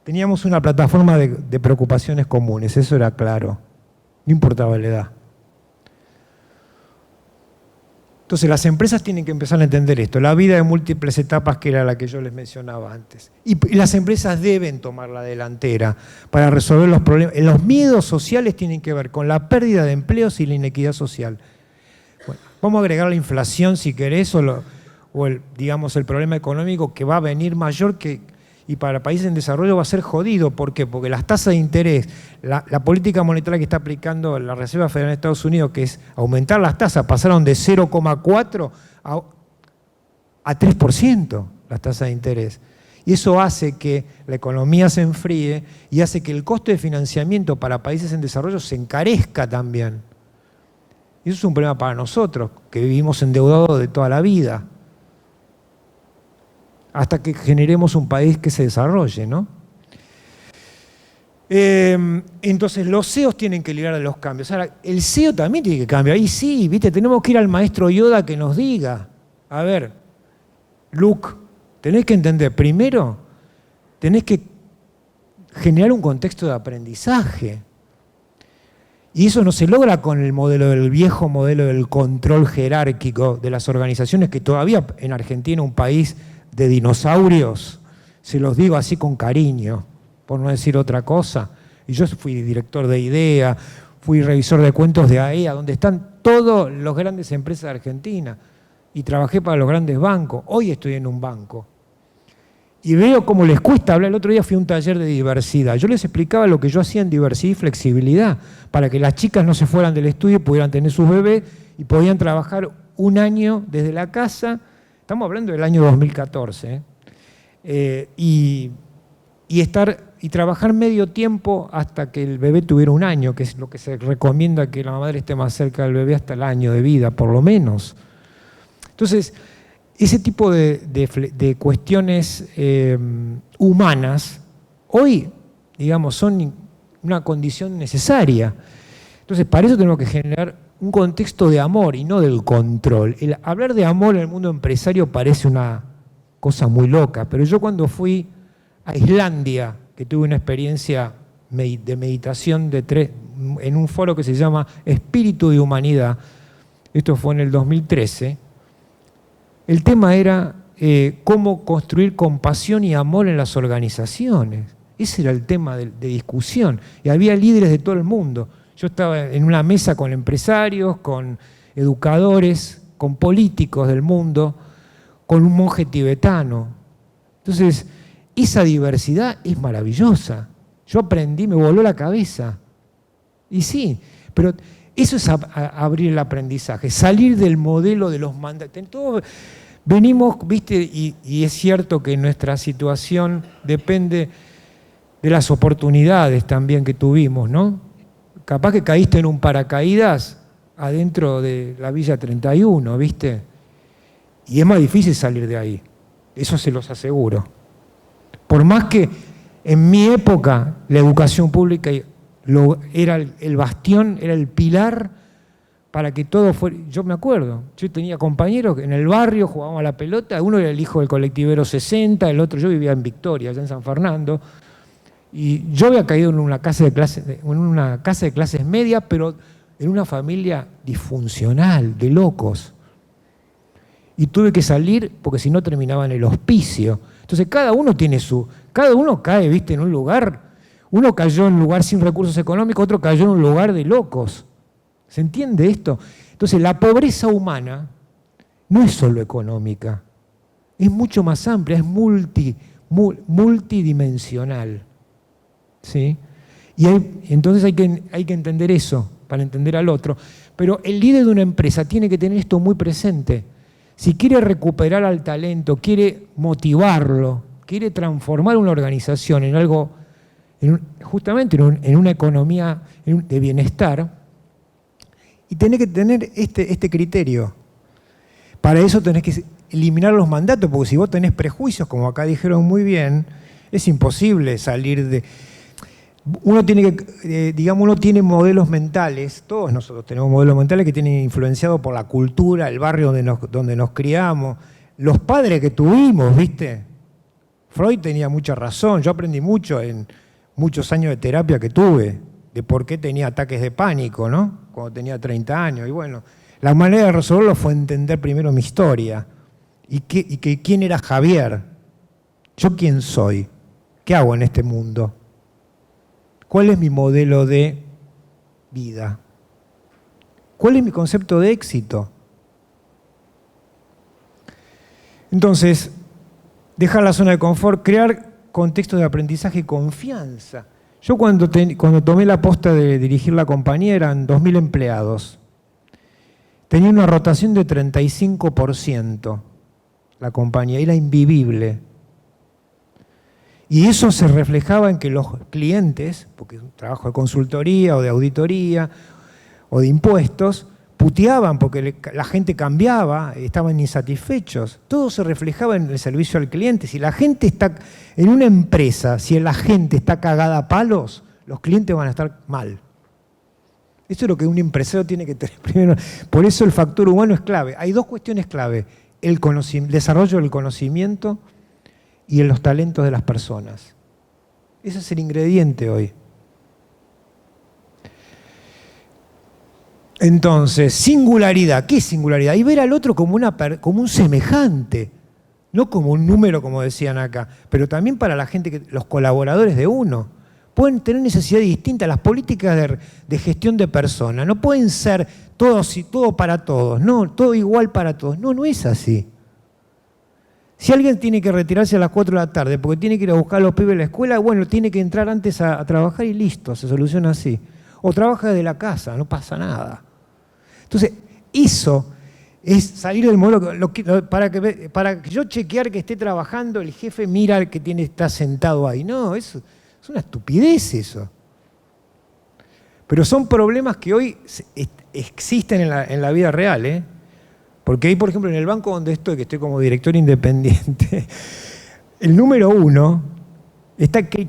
teníamos una plataforma de preocupaciones comunes, eso era claro, no importaba la edad. Entonces las empresas tienen que empezar a entender esto, la vida de múltiples etapas que era la que yo les mencionaba antes. Y las empresas deben tomar la delantera para resolver los problemas. Los miedos sociales tienen que ver con la pérdida de empleos y la inequidad social. Bueno, vamos a agregar la inflación si querés, digamos, el problema económico que va a venir mayor y para países en desarrollo va a ser jodido. ¿Por qué? Porque las tasas de interés, la política monetaria que está aplicando la Reserva Federal de Estados Unidos, que es aumentar las tasas, pasaron de 0,4 a 3% las tasas de interés. Y eso hace que la economía se enfríe y hace que el costo de financiamiento para países en desarrollo se encarezca también. Y eso es un problema para nosotros, que vivimos endeudados de toda la vida, hasta que generemos un país que se desarrolle, ¿no? Entonces los CEOs tienen que liderar los cambios. Ahora, el CEO también tiene que cambiar. Ahí sí, ¿viste? Tenemos que ir al maestro Yoda que nos diga, a ver, Luke, tenés que entender, primero, tenés que generar un contexto de aprendizaje. Y eso no se logra con el viejo modelo del control jerárquico de las organizaciones, que todavía en Argentina, un país de dinosaurios, se los digo así con cariño, por no decir otra cosa. Y yo fui director de IDEA, fui revisor de cuentos de AEA, donde están todas las grandes empresas de Argentina, y trabajé para los grandes bancos. Hoy estoy en un banco. Y veo cómo les cuesta hablar. El otro día fui a un taller de diversidad. Yo les explicaba lo que yo hacía en diversidad y flexibilidad, para que las chicas no se fueran del estudio, pudieran tener sus bebés y podían trabajar un año desde la casa. Estamos hablando del año 2014, y trabajar medio tiempo hasta que el bebé tuviera un año, que es lo que se recomienda, que la madre esté más cerca del bebé hasta el año de vida, por lo menos. Entonces, ese tipo de cuestiones humanas, hoy, digamos, son una condición necesaria. Entonces, para eso tenemos que generar un contexto de amor y no del control. Hablar de amor en el mundo empresario parece una cosa muy loca, pero yo cuando fui a Islandia, que tuve una experiencia de meditación en un foro que se llama Espíritu de Humanidad, esto fue en el 2013, el tema era cómo construir compasión y amor en las organizaciones. Ese era el tema de discusión, y había líderes de todo el mundo. Yo estaba en una mesa con empresarios, con educadores, con políticos del mundo, con un monje tibetano. Entonces, esa diversidad es maravillosa. Yo aprendí, me voló la cabeza. Y sí, pero eso es abrir el aprendizaje, salir del modelo de los mandatos. Todos venimos, ¿viste? Y es cierto que nuestra situación depende de las oportunidades también que tuvimos, ¿no? Capaz que caíste en un paracaídas adentro de la Villa 31, ¿viste? Y es más difícil salir de ahí, eso se los aseguro. Por más que en mi época la educación pública era el bastión, era el pilar para que todo fuera. Yo me acuerdo, yo tenía compañeros que en el barrio jugábamos a la pelota, uno era el hijo del colectivero 60, el otro, yo vivía en Victoria, allá en San Fernando, y yo había caído en una casa de clases medias, pero en una familia disfuncional, de locos. Y tuve que salir porque si no terminaba en el hospicio. Entonces cada uno cae, ¿viste? En un lugar. Uno cayó en un lugar sin recursos económicos, otro cayó en un lugar de locos. ¿Se entiende esto? Entonces la pobreza humana no es solo económica, es mucho más amplia, es multidimensional. ¿Sí? Y entonces hay que entender eso para entender al otro. Pero el líder de una empresa tiene que tener esto muy presente. Si quiere recuperar al talento, quiere motivarlo, quiere transformar una organización en algo, justamente en una economía de bienestar, y tenés que tener este criterio. Para eso tenés que eliminar los mandatos, porque si vos tenés prejuicios, como acá dijeron muy bien, es imposible salir de... Uno tiene modelos mentales, todos nosotros tenemos modelos mentales que tienen influenciados por la cultura, el barrio donde nos criamos, los padres que tuvimos, ¿viste? Freud tenía mucha razón, yo aprendí mucho en muchos años de terapia que tuve, de por qué tenía ataques de pánico, ¿no? Cuando tenía 30 años, y bueno, la manera de resolverlo fue entender primero mi historia, y quién era Javier, yo quién soy, qué hago en este mundo. ¿Cuál es mi modelo de vida? ¿Cuál es mi concepto de éxito? Entonces, dejar la zona de confort, crear contextos de aprendizaje y confianza. Yo cuando tomé la posta de dirigir la compañía eran 2.000 empleados. Tenía una rotación de 35%. La compañía era invivible. Y eso se reflejaba en que los clientes, porque es un trabajo de consultoría o de auditoría o de impuestos, puteaban porque la gente cambiaba, estaban insatisfechos. Todo se reflejaba en el servicio al cliente. Si la gente está en una empresa, si la gente está cagada a palos, los clientes van a estar mal. Eso es lo que un empresario tiene que tener primero. Por eso el factor humano es clave. Hay dos cuestiones clave: el desarrollo del conocimiento y en los talentos de las personas. Ese es el ingrediente hoy. Entonces, singularidad. ¿Qué es singularidad? Y ver al otro como un semejante, no como un número, como decían acá, pero también para la gente, los colaboradores de uno. Pueden tener necesidades distintas. Las políticas de gestión de personas no pueden ser todo para todos, no, todo igual para todos. No, no es así. Si alguien tiene que retirarse a las 4 de la tarde porque tiene que ir a buscar a los pibes a la escuela, bueno, tiene que entrar antes a trabajar y listo, se soluciona así. O trabaja desde la casa, no pasa nada. Entonces, eso es salir del modelo. Para que yo chequear que esté trabajando, el jefe mira al que está sentado ahí. No, eso es una estupidez eso. Pero son problemas que hoy existen en la vida real, ¿eh? Porque ahí, por ejemplo, en el banco donde estoy, que estoy como director independiente, el número 1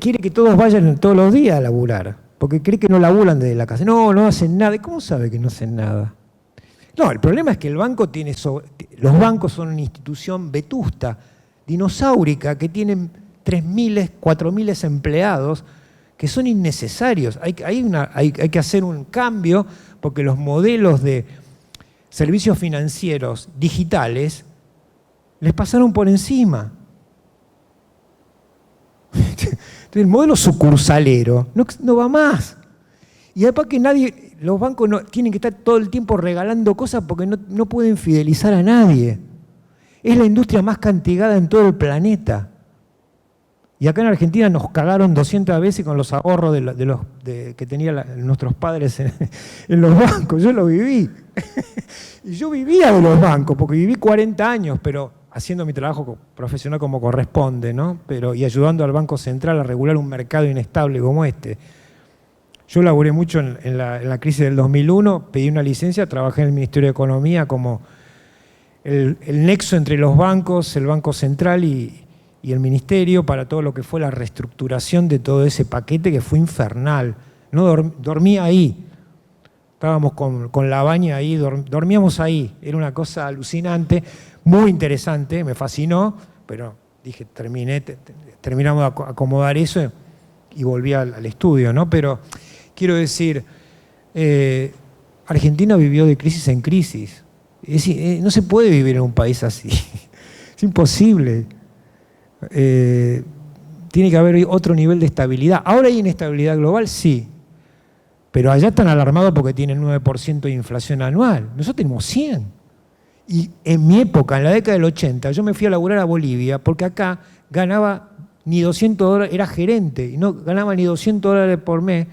quiere que todos vayan todos los días a laburar, porque cree que no laburan desde la casa. No hacen nada. ¿Y cómo sabe que no hacen nada? No, el problema es que los bancos son una institución vetusta, dinosaurica, que tienen 3.000, 4.000 empleados que son innecesarios. Hay que hacer un cambio porque los modelos de servicios financieros digitales les pasaron por encima. El modelo sucursalero no va más. Y además que los bancos tienen que estar todo el tiempo regalando cosas porque no pueden fidelizar a nadie. Es la industria más castigada en todo el planeta. Y acá en Argentina nos cagaron 200 veces con los ahorros que tenían nuestros padres en los bancos. Yo lo viví. Y yo vivía de los bancos, porque viví 40 años, pero haciendo mi trabajo profesional como corresponde, ¿no? Y ayudando al Banco Central a regular un mercado inestable como este. Yo laburé mucho en la crisis del 2001, pedí una licencia, trabajé en el Ministerio de Economía como el nexo entre los bancos, el Banco Central y el Ministerio para todo lo que fue la reestructuración de todo ese paquete que fue infernal. No dormía ahí. Estábamos con la baña ahí, dormíamos ahí. Era una cosa alucinante, muy interesante, me fascinó, pero dije, terminamos de acomodar eso y volví al estudio, ¿no? Pero quiero decir, Argentina vivió de crisis en crisis. No se puede vivir en un país así. Es imposible. Tiene que haber otro nivel de estabilidad. Ahora hay inestabilidad global, sí. Pero allá están alarmados porque tienen 9% de inflación anual. Nosotros tenemos 100. Y en mi época, en la década del 80, yo me fui a laburar a Bolivia porque acá ganaba ni $200, era gerente, y no ganaba ni $200 por mes,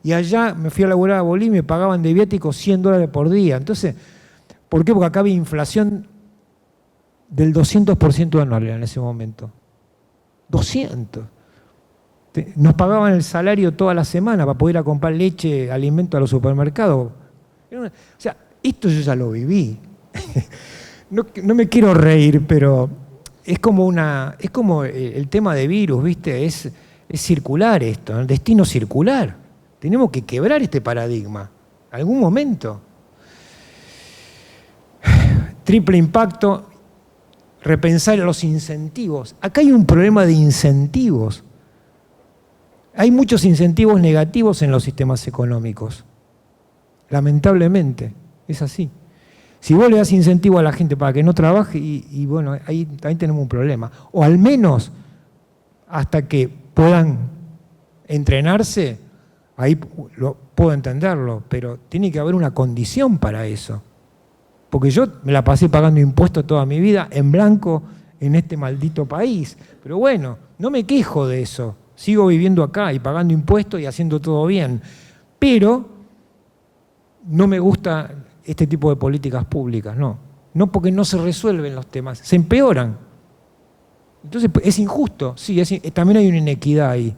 y allá me fui a laburar a Bolivia y me pagaban de viáticos $100 por día. Entonces, ¿por qué? Porque acá había inflación del 200% anual en ese momento. 200. Nos pagaban el salario toda la semana para poder ir a comprar leche, alimento a los supermercados. O sea, esto yo ya lo viví. No me quiero reír, pero es como el tema de virus, ¿viste? Es circular esto, el destino circular. Tenemos que quebrar este paradigma. En algún momento. Triple impacto, repensar los incentivos. Acá hay un problema de incentivos. Hay muchos incentivos negativos en los sistemas económicos. Lamentablemente, es así. Si vos le das incentivo a la gente para que no trabaje, y bueno, ahí tenemos un problema. O al menos hasta que puedan entrenarse, ahí puedo entenderlo, pero tiene que haber una condición para eso. Porque yo me la pasé pagando impuestos toda mi vida en blanco en este maldito país. Pero bueno, no me quejo de eso. Sigo viviendo acá y pagando impuestos y haciendo todo bien. Pero no me gusta este tipo de políticas públicas, no. No, porque no se resuelven los temas, se empeoran. Entonces es injusto, sí, también hay una inequidad ahí.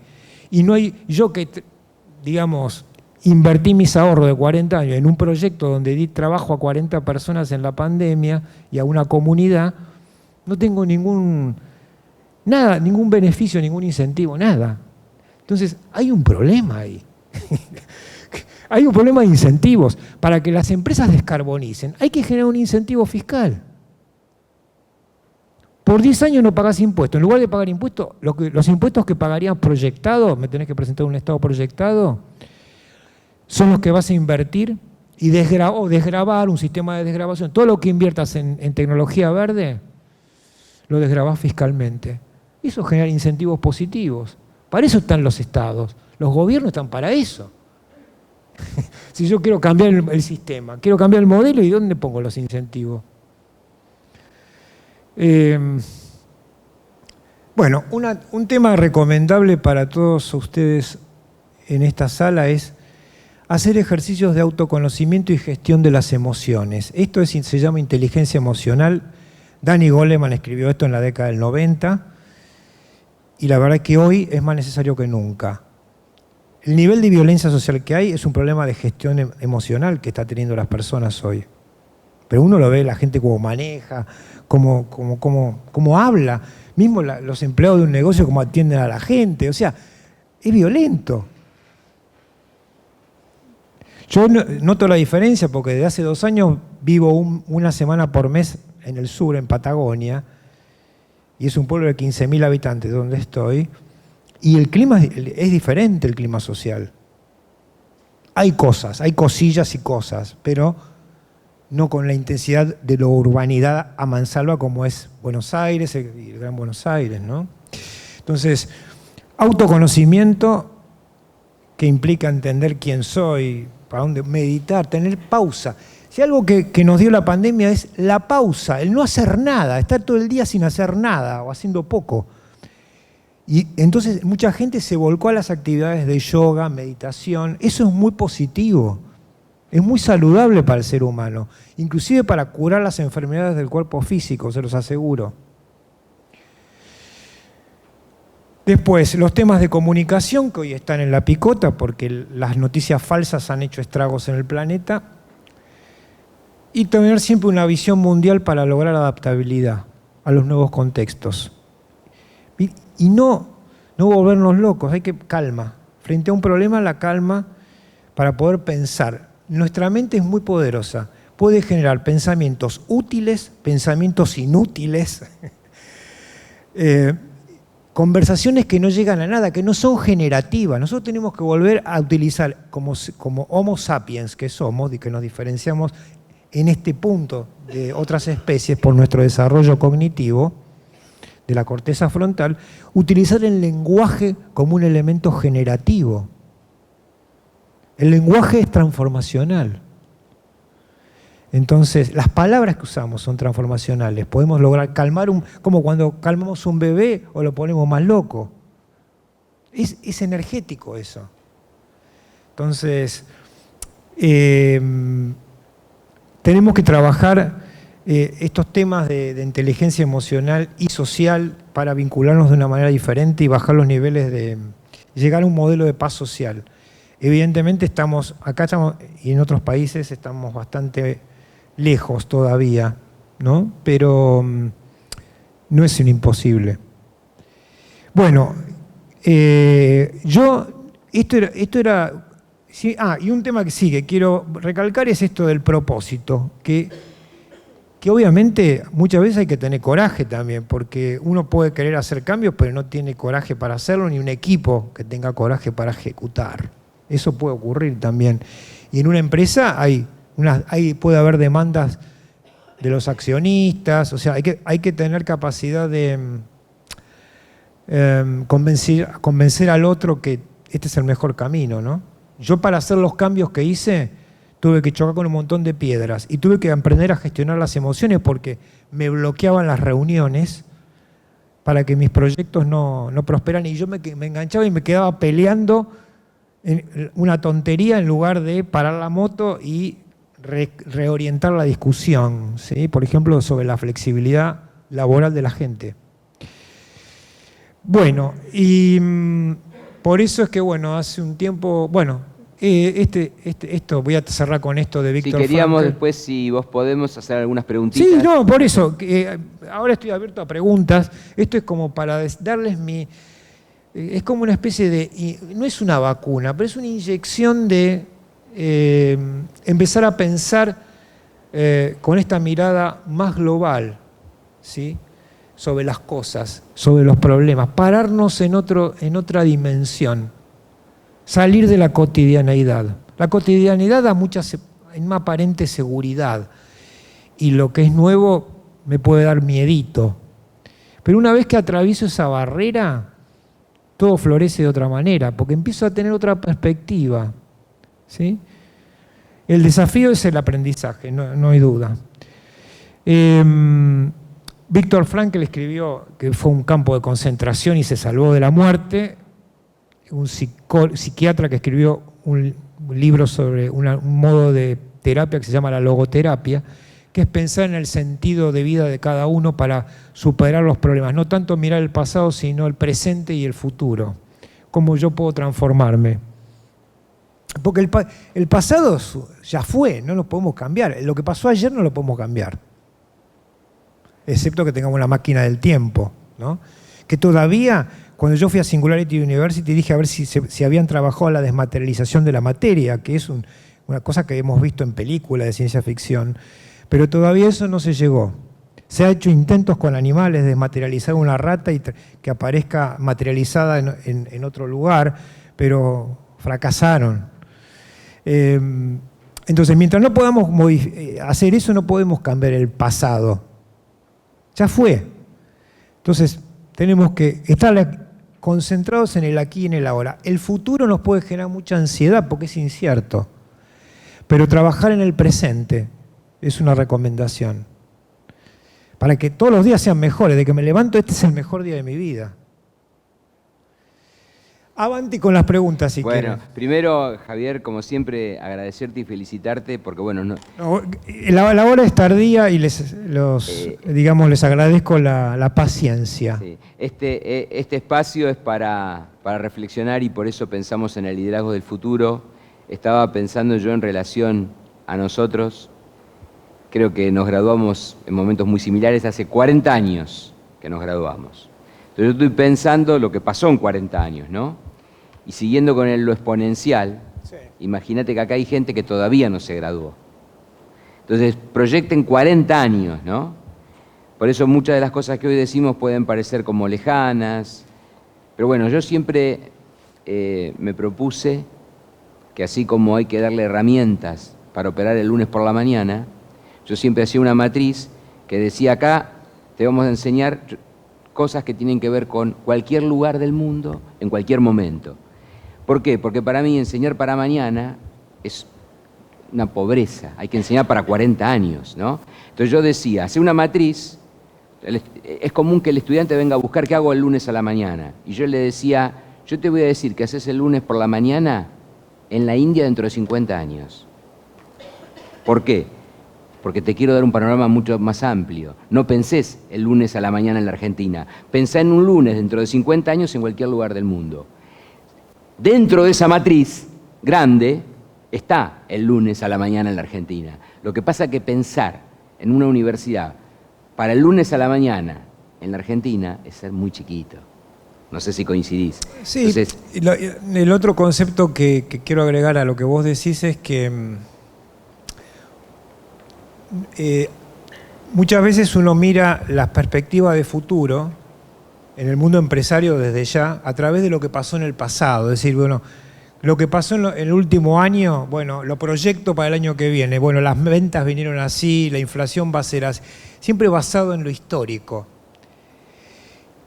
Y no hay, yo que, digamos, invertí mis ahorros de 40 años en un proyecto donde di trabajo a 40 personas en la pandemia y a una comunidad, no tengo ningún beneficio, ningún incentivo, nada. Entonces, hay un problema ahí. Hay un problema de incentivos. Para que las empresas descarbonicen, hay que generar un incentivo fiscal. Por 10 años no pagás impuestos. En lugar de pagar impuestos, los impuestos que pagarías proyectados, me tenés que presentar un estado proyectado, son los que vas a invertir y desgravar, un sistema de desgravación. Todo lo que inviertas en tecnología verde, lo desgravás fiscalmente. Eso genera incentivos positivos. Para eso están los estados. Los gobiernos están para eso. Si yo quiero cambiar el sistema, quiero cambiar el modelo, ¿y dónde pongo los incentivos? Bueno, un tema recomendable para todos ustedes en esta sala es hacer ejercicios de autoconocimiento y gestión de las emociones. Esto se llama inteligencia emocional. Danny Goleman escribió esto en la década del 90 y la verdad es que hoy es más necesario que nunca. El nivel de violencia social que hay es un problema de gestión emocional que está teniendo las personas hoy. Pero uno lo ve, la gente cómo maneja, cómo habla, mismo los empleados de un negocio cómo atienden a la gente, o sea, es violento. Yo noto la diferencia porque desde hace 2 años vivo una semana por mes en el sur, en Patagonia, y es un pueblo de 15.000 habitantes donde estoy, y el clima es diferente, el clima social. Hay cosas, hay cosillas y cosas, pero no con la intensidad de la urbanidad a mansalva como es Buenos Aires, el Gran Buenos Aires, ¿no? Entonces, autoconocimiento que implica entender quién soy, para dónde, meditar, tener pausa. Si algo que nos dio la pandemia es la pausa, el no hacer nada, estar todo el día sin hacer nada o haciendo poco. Y entonces mucha gente se volcó a las actividades de yoga, meditación. Eso es muy positivo, es muy saludable para el ser humano, inclusive para curar las enfermedades del cuerpo físico, se los aseguro. Después, los temas de comunicación que hoy están en la picota porque las noticias falsas han hecho estragos en el planeta. Y tener siempre una visión mundial para lograr adaptabilidad a los nuevos contextos. Y no volvernos locos, hay que calma. Frente a un problema, la calma para poder pensar. Nuestra mente es muy poderosa. Puede generar pensamientos útiles, pensamientos inútiles, conversaciones que no llegan a nada, que no son generativas. Nosotros tenemos que volver a utilizar como Homo sapiens que somos y que nos diferenciamos en este punto de otras especies por nuestro desarrollo cognitivo de la corteza frontal, utilizar el lenguaje como un elemento generativo. El lenguaje es transformacional. Entonces, las palabras que usamos son transformacionales. Podemos lograr calmar como cuando calmamos un bebé o lo ponemos más loco. Es energético eso. Entonces, tenemos que trabajar estos temas de inteligencia emocional y social para vincularnos de una manera diferente y bajar los niveles de... llegar a un modelo de paz social. Evidentemente acá estamos, y en otros países estamos bastante lejos todavía, ¿no? Pero no es un imposible. Bueno, esto era sí, y un tema que sí, que quiero recalcar es esto del propósito, que obviamente muchas veces hay que tener coraje también, porque uno puede querer hacer cambios, pero no tiene coraje para hacerlo, ni un equipo que tenga coraje para ejecutar. Eso puede ocurrir también. Y en una empresa puede haber demandas de los accionistas, o sea, hay que tener capacidad de convencer al otro que este es el mejor camino, ¿no? Yo para hacer los cambios que hice tuve que chocar con un montón de piedras y tuve que aprender a gestionar las emociones porque me bloqueaban las reuniones para que mis proyectos no prosperan y yo me enganchaba y me quedaba peleando en una tontería en lugar de parar la moto y reorientar la discusión, ¿sí? Por ejemplo, sobre la flexibilidad laboral de la gente. Bueno, y por eso es que, bueno, hace un tiempo, bueno, esto voy a cerrar con esto de Víctor Frankl. Si queríamos después, si vos podemos hacer algunas preguntitas. Sí, no, por eso, ahora estoy abierto a preguntas. Esto es como para darles es como una especie de, no es una vacuna, pero es una inyección de empezar a pensar con esta mirada más global, ¿sí? Sobre las cosas, sobre los problemas, pararnos en otra dimensión, salir de la cotidianeidad. La cotidianidad da una aparente seguridad y lo que es nuevo me puede dar miedito. Pero una vez que atravieso esa barrera, todo florece de otra manera, porque empiezo a tener otra perspectiva, ¿sí? El desafío es el aprendizaje, no hay duda. Víctor Frankl escribió que fue un campo de concentración y se salvó de la muerte. Un psiquiatra que escribió un libro sobre un modo de terapia que se llama la logoterapia, que es pensar en el sentido de vida de cada uno para superar los problemas. No tanto mirar el pasado, sino el presente y el futuro. Cómo yo puedo transformarme. Porque el pasado ya fue, no lo podemos cambiar. Lo que pasó ayer no lo podemos cambiar. Excepto que tengamos una máquina del tiempo, ¿no? Que todavía, cuando yo fui a Singularity University, dije a ver si habían trabajado la desmaterialización de la materia, que es una cosa que hemos visto en películas de ciencia ficción, pero todavía eso no se llegó. Se ha hecho intentos con animales de desmaterializar una rata y que aparezca materializada en otro lugar, pero fracasaron. Entonces, mientras no podamos hacer eso, no podemos cambiar el pasado. Ya fue. Entonces, tenemos que estar concentrados en el aquí y en el ahora. El futuro nos puede generar mucha ansiedad porque es incierto. Pero trabajar en el presente es una recomendación. Para que todos los días sean mejores. De que me levanto, este es el mejor día de mi vida. Avanti con las preguntas, si quieren. Bueno, primero, Javier, como siempre, agradecerte y felicitarte, porque bueno... La hora es tardía y les agradezco la paciencia. Sí. Este espacio es para reflexionar y por eso pensamos en el liderazgo del futuro. Estaba pensando yo en relación a nosotros. Creo que nos graduamos en momentos muy similares, hace 40 años que nos graduamos. Entonces yo estoy pensando lo que pasó en 40 años, ¿no? Y siguiendo con lo exponencial, sí. Imagínate que acá hay gente que todavía no se graduó. Entonces, proyecten 40 años, ¿no? Por eso muchas de las cosas que hoy decimos pueden parecer como lejanas. Pero bueno, yo siempre me propuse que así como hay que darle herramientas para operar el lunes por la mañana, yo siempre hacía una matriz que decía acá, te vamos a enseñar cosas que tienen que ver con cualquier lugar del mundo, en cualquier momento. ¿Por qué? Porque para mí enseñar para mañana es una pobreza, hay que enseñar para 40 años, ¿no? Entonces yo decía, hace una matriz, es común que el estudiante venga a buscar qué hago el lunes a la mañana, y yo le decía, Yo te voy a decir que haces el lunes por la mañana en la India dentro de 50 años. ¿Por qué? Porque te quiero dar un panorama mucho más amplio. No pensés el lunes a la mañana en la Argentina. Pensá en un lunes dentro de 50 años en cualquier lugar del mundo. Dentro de esa matriz grande está el lunes a la mañana en la Argentina. Lo que pasa es que pensar en una universidad para el lunes a la mañana en la Argentina es ser muy chiquito. No sé si coincidís. Sí, entonces, el otro concepto que quiero agregar a lo que vos decís es que muchas veces uno mira las perspectivas de futuro en el mundo empresario desde ya a través de lo que pasó en el pasado. Es decir, bueno, lo que pasó en el último año, bueno, lo proyecto para el año que viene. Bueno, las ventas vinieron así, la inflación va a ser así. Siempre basado en lo histórico.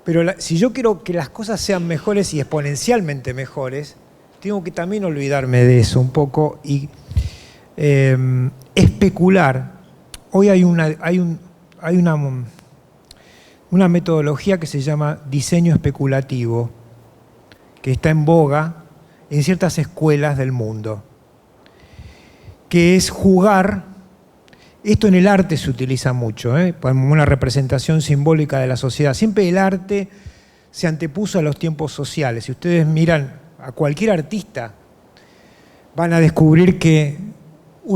Pero si yo quiero que las cosas sean mejores y exponencialmente mejores, tengo que también olvidarme de eso un poco y especular. Hoy hay una metodología que se llama diseño especulativo, que está en boga en ciertas escuelas del mundo, que es jugar. Esto en el arte se utiliza mucho, como una representación simbólica de la sociedad. Siempre el arte se antepuso a los tiempos sociales. Si ustedes miran a cualquier artista, van a descubrir que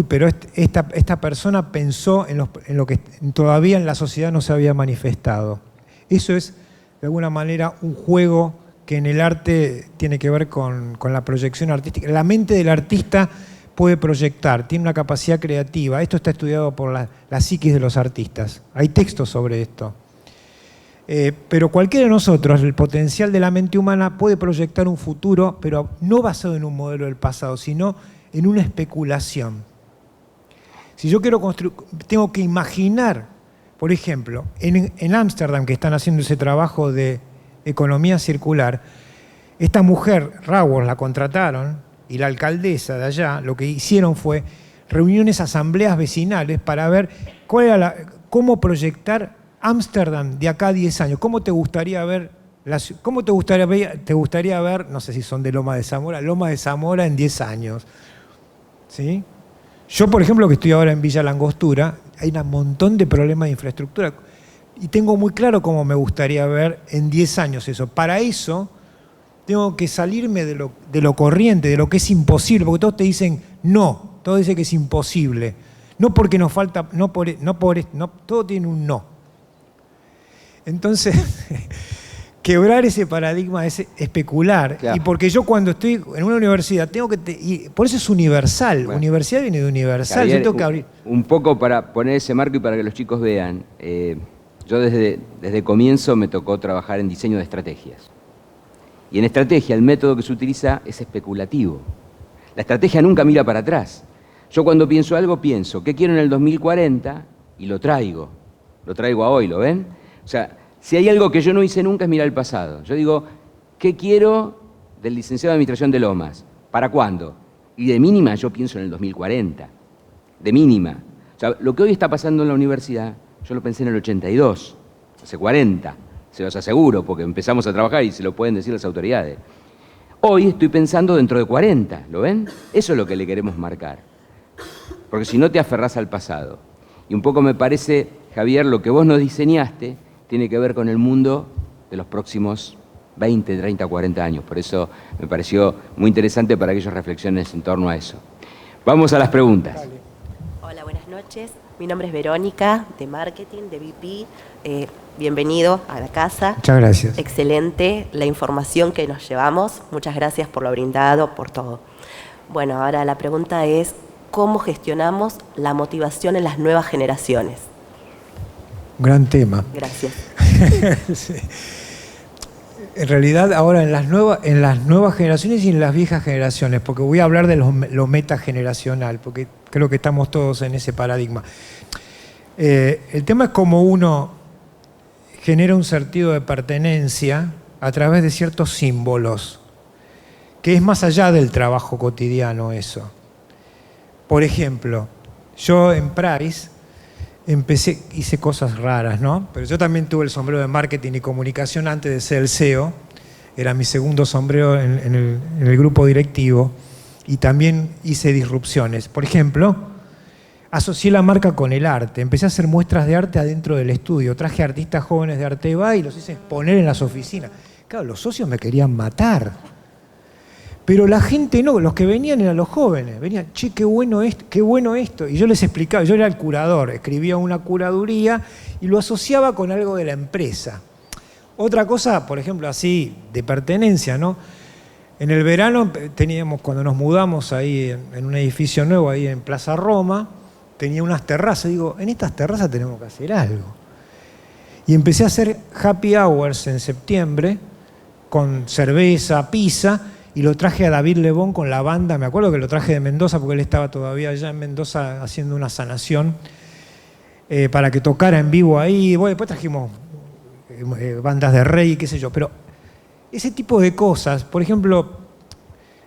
pero esta persona pensó en lo que todavía en la sociedad no se había manifestado. Eso es, de alguna manera, un juego que en el arte tiene que ver con la proyección artística. La mente del artista puede proyectar, tiene una capacidad creativa. Esto está estudiado por la psiquis de los artistas. Hay textos sobre esto. Pero cualquiera de nosotros, el potencial de la mente humana puede proyectar un futuro, pero no basado en un modelo del pasado, sino en una especulación. Si yo quiero construir, tengo que imaginar, por ejemplo, en Ámsterdam, que están haciendo ese trabajo de economía circular, esta mujer, Rauwers, la contrataron, y la alcaldesa de allá, lo que hicieron fue reuniones, asambleas vecinales para ver cómo proyectar Ámsterdam de acá a 10 años. ¿Cómo te gustaría ver, no sé si son de Loma de Zamora en 10 años? ¿Sí? Yo, por ejemplo, que estoy ahora en Villa Langostura, hay un montón de problemas de infraestructura y tengo muy claro cómo me gustaría ver en 10 años eso. Para eso tengo que salirme de lo corriente, de lo que es imposible, porque todos te dicen no, todos dicen que es imposible. No porque nos falta, todo tiene un no. Entonces, quebrar ese paradigma es especular. Claro. Y porque yo cuando estoy en una universidad tengo que... y por eso es universal. Bueno, universidad viene de universal. Javier, yo tengo que abrir. Un poco para poner ese marco y para que los chicos vean. Yo desde comienzo me tocó trabajar en diseño de estrategias. Y en estrategia el método que se utiliza es especulativo. La estrategia nunca mira para atrás. Yo cuando pienso algo pienso, ¿qué quiero en el 2040? Y lo traigo a hoy, ¿lo ven? O sea, si hay algo que yo no hice nunca es mirar el pasado. Yo digo, ¿qué quiero del licenciado de Administración de Lomas? ¿Para cuándo? Y de mínima yo pienso en el 2040. De mínima. O sea, lo que hoy está pasando en la universidad, yo lo pensé en el 82, hace 40. Se los aseguro, porque empezamos a trabajar y se lo pueden decir las autoridades. Hoy estoy pensando dentro de 40, ¿lo ven? Eso es lo que le queremos marcar. Porque si no te aferrás al pasado. Y un poco me parece, Javier, lo que vos nos diseñaste tiene que ver con el mundo de los próximos 20, 30, 40 años. Por eso me pareció muy interesante para que ellos reflexionen en torno a eso. Vamos a las preguntas. Dale. Hola, buenas noches. Mi nombre es Verónica, de Marketing, de VP. Bienvenido a la casa. Muchas gracias. Excelente la información que nos llevamos. Muchas gracias por lo brindado, por todo. Bueno, ahora la pregunta es, ¿cómo gestionamos la motivación en las nuevas generaciones? Gran tema. Gracias. Sí. En realidad ahora en las nuevas generaciones y en las viejas generaciones, porque voy a hablar de lo metageneracional, porque creo que estamos todos en ese paradigma. El tema es cómo uno genera un sentido de pertenencia a través de ciertos símbolos, que es más allá del trabajo cotidiano eso. Por ejemplo, yo en Price hice cosas raras, ¿no? Pero yo también tuve el sombrero de marketing y comunicación antes de ser el CEO. era mi segundo sombrero en el grupo directivo, y también hice disrupciones. Por ejemplo, asocié la marca con el arte. Empecé a hacer muestras de arte adentro del estudio. Traje artistas jóvenes de Arteba y los hice exponer en las oficinas. Claro, los socios me querían matar. Pero la gente no, los que venían eran los jóvenes. Venían, che, qué bueno esto. Y yo les explicaba, yo era el curador, escribía una curaduría y lo asociaba con algo de la empresa. Otra cosa, por ejemplo, así, de pertenencia, ¿no? En el verano teníamos, cuando nos mudamos ahí en un edificio nuevo, ahí en Plaza Roma, tenía unas terrazas. Digo, en estas terrazas tenemos que hacer algo. Y empecé a hacer happy hours en septiembre, con cerveza, pizza, y lo traje a David Lebón con la banda. Me acuerdo que lo traje de Mendoza, porque él estaba todavía allá en Mendoza haciendo una sanación, para que tocara en vivo ahí. Bueno, después trajimos bandas de reggae, qué sé yo. Pero ese tipo de cosas, por ejemplo,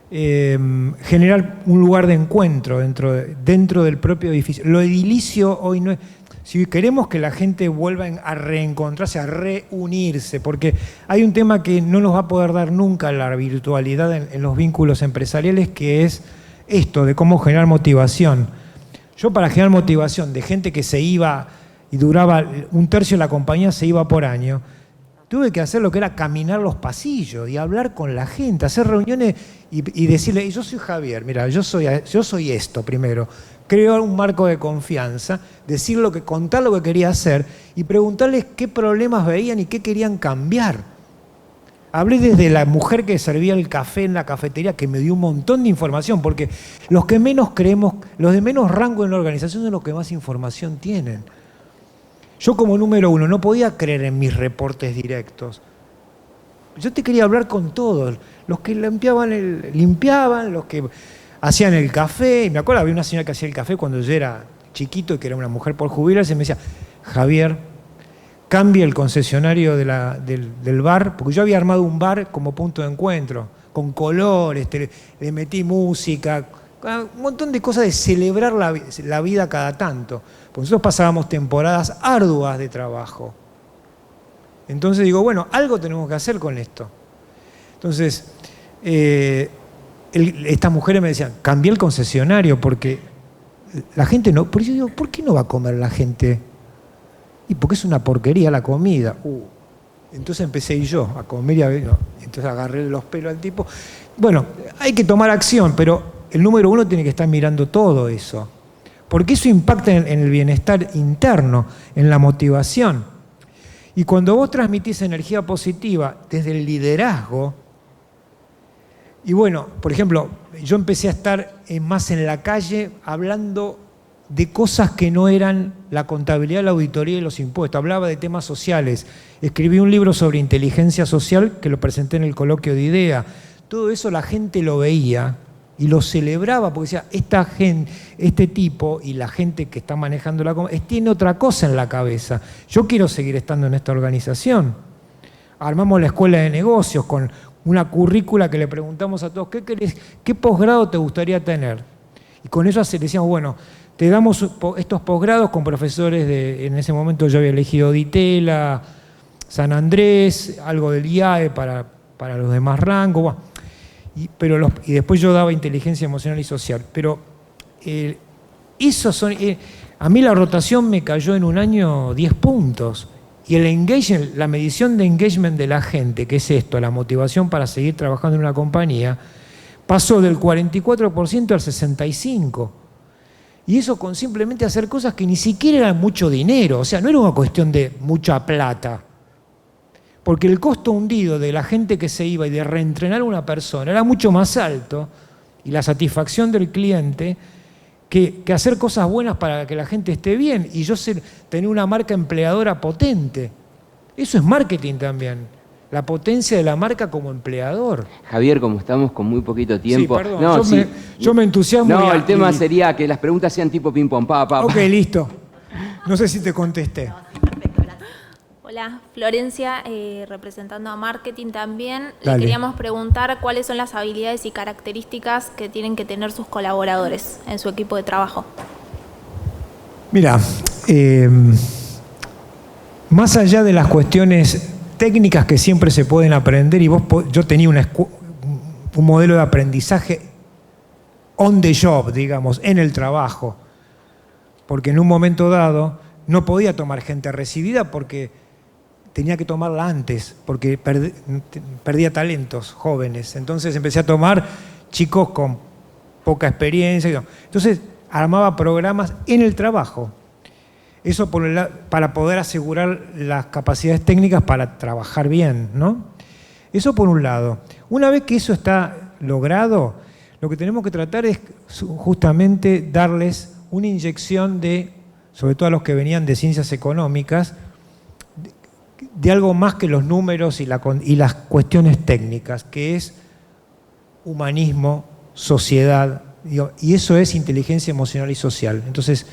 generar un lugar de encuentro dentro del propio edificio. Lo edilicio hoy no es... Si queremos que la gente vuelva a reencontrarse, a reunirse, porque hay un tema que no nos va a poder dar nunca la virtualidad en los vínculos empresariales, que es esto de cómo generar motivación. Yo, para generar motivación de gente que se iba y duraba un tercio de la compañía, se iba por año, tuve que hacer lo que era caminar los pasillos y hablar con la gente, hacer reuniones y decirle, yo soy Javier, mira, yo soy esto primero. Crear un marco de confianza, contar lo que quería hacer y preguntarles qué problemas veían y qué querían cambiar. Hablé desde la mujer que servía el café en la cafetería, que me dio un montón de información, porque los que menos creemos, los de menos rango en la organización son los que más información tienen. Yo, como número uno, no podía creer en mis reportes directos. Yo te quería hablar con todos, los que limpiaban, los que hacían el café. Y me acuerdo, había una señora que hacía el café cuando yo era chiquito, y que era una mujer por jubilarse, y me decía, Javier, cambia el concesionario del bar, porque yo había armado un bar como punto de encuentro, con colores, le metí música, un montón de cosas de celebrar la vida cada tanto. Porque nosotros pasábamos temporadas arduas de trabajo. Entonces digo, bueno, algo tenemos que hacer con esto. Entonces, estas mujeres me decían, cambié el concesionario porque la gente no... Por eso digo, ¿por qué no va a comer la gente? Y porque es una porquería la comida. Entonces empecé yo a comer entonces agarré los pelos al tipo. Bueno, hay que tomar acción, pero el número uno tiene que estar mirando todo eso. Porque eso impacta en el bienestar interno, en la motivación. Y cuando vos transmitís energía positiva desde el liderazgo, y bueno, por ejemplo, yo empecé a estar más en la calle hablando de cosas que no eran la contabilidad, la auditoría y los impuestos. Hablaba de temas sociales. Escribí un libro sobre inteligencia social que lo presenté en el coloquio de IDEA. Todo eso la gente lo veía y lo celebraba porque decía, este tipo y la gente que está manejando tiene otra cosa en la cabeza. Yo quiero seguir estando en esta organización. Armamos la escuela de negocios con una currícula que le preguntamos a todos, ¿qué posgrado te gustaría tener? Y con eso le decíamos, bueno, te damos estos posgrados con profesores en ese momento yo había elegido Ditela, San Andrés, algo del IAE para los demás rangos, bueno, y después yo daba inteligencia emocional y social. Pero a mí la rotación me cayó en un año 10 puntos. Y el engagement, la medición de engagement de la gente, que es esto, la motivación para seguir trabajando en una compañía, pasó del 44% al 65%. Y eso con simplemente hacer cosas que ni siquiera eran mucho dinero, o sea, no era una cuestión de mucha plata. Porque el costo hundido de la gente que se iba y de reentrenar a una persona era mucho más alto, y la satisfacción del cliente, que hacer cosas buenas para que la gente esté bien. Y yo tener una marca empleadora potente. Eso es marketing también. La potencia de la marca como empleador. Javier, como estamos con muy poquito tiempo... Sí, perdón, yo me entusiasmo. No, el tema sería que las preguntas sean tipo ping-pong, Ok, listo. No sé si te contesté. Hola, Florencia, representando a marketing también. Dale. Le queríamos preguntar cuáles son las habilidades y características que tienen que tener sus colaboradores en su equipo de trabajo. Mira, más allá de las cuestiones técnicas que siempre se pueden aprender y yo tenía un modelo de aprendizaje on the job, digamos, en el trabajo, porque en un momento dado no podía tomar gente recibida porque tenía que tomarla antes, porque perdía talentos jóvenes. Entonces empecé a tomar chicos con poca experiencia. Entonces armaba programas en el trabajo. Eso para poder asegurar las capacidades técnicas para trabajar bien, ¿no? Eso por un lado. Una vez que eso está logrado, lo que tenemos que tratar es justamente darles una inyección sobre todo a los que venían de ciencias económicas, de algo más que los números y las cuestiones técnicas, que es humanismo, sociedad, y eso es inteligencia emocional y social. Entonces,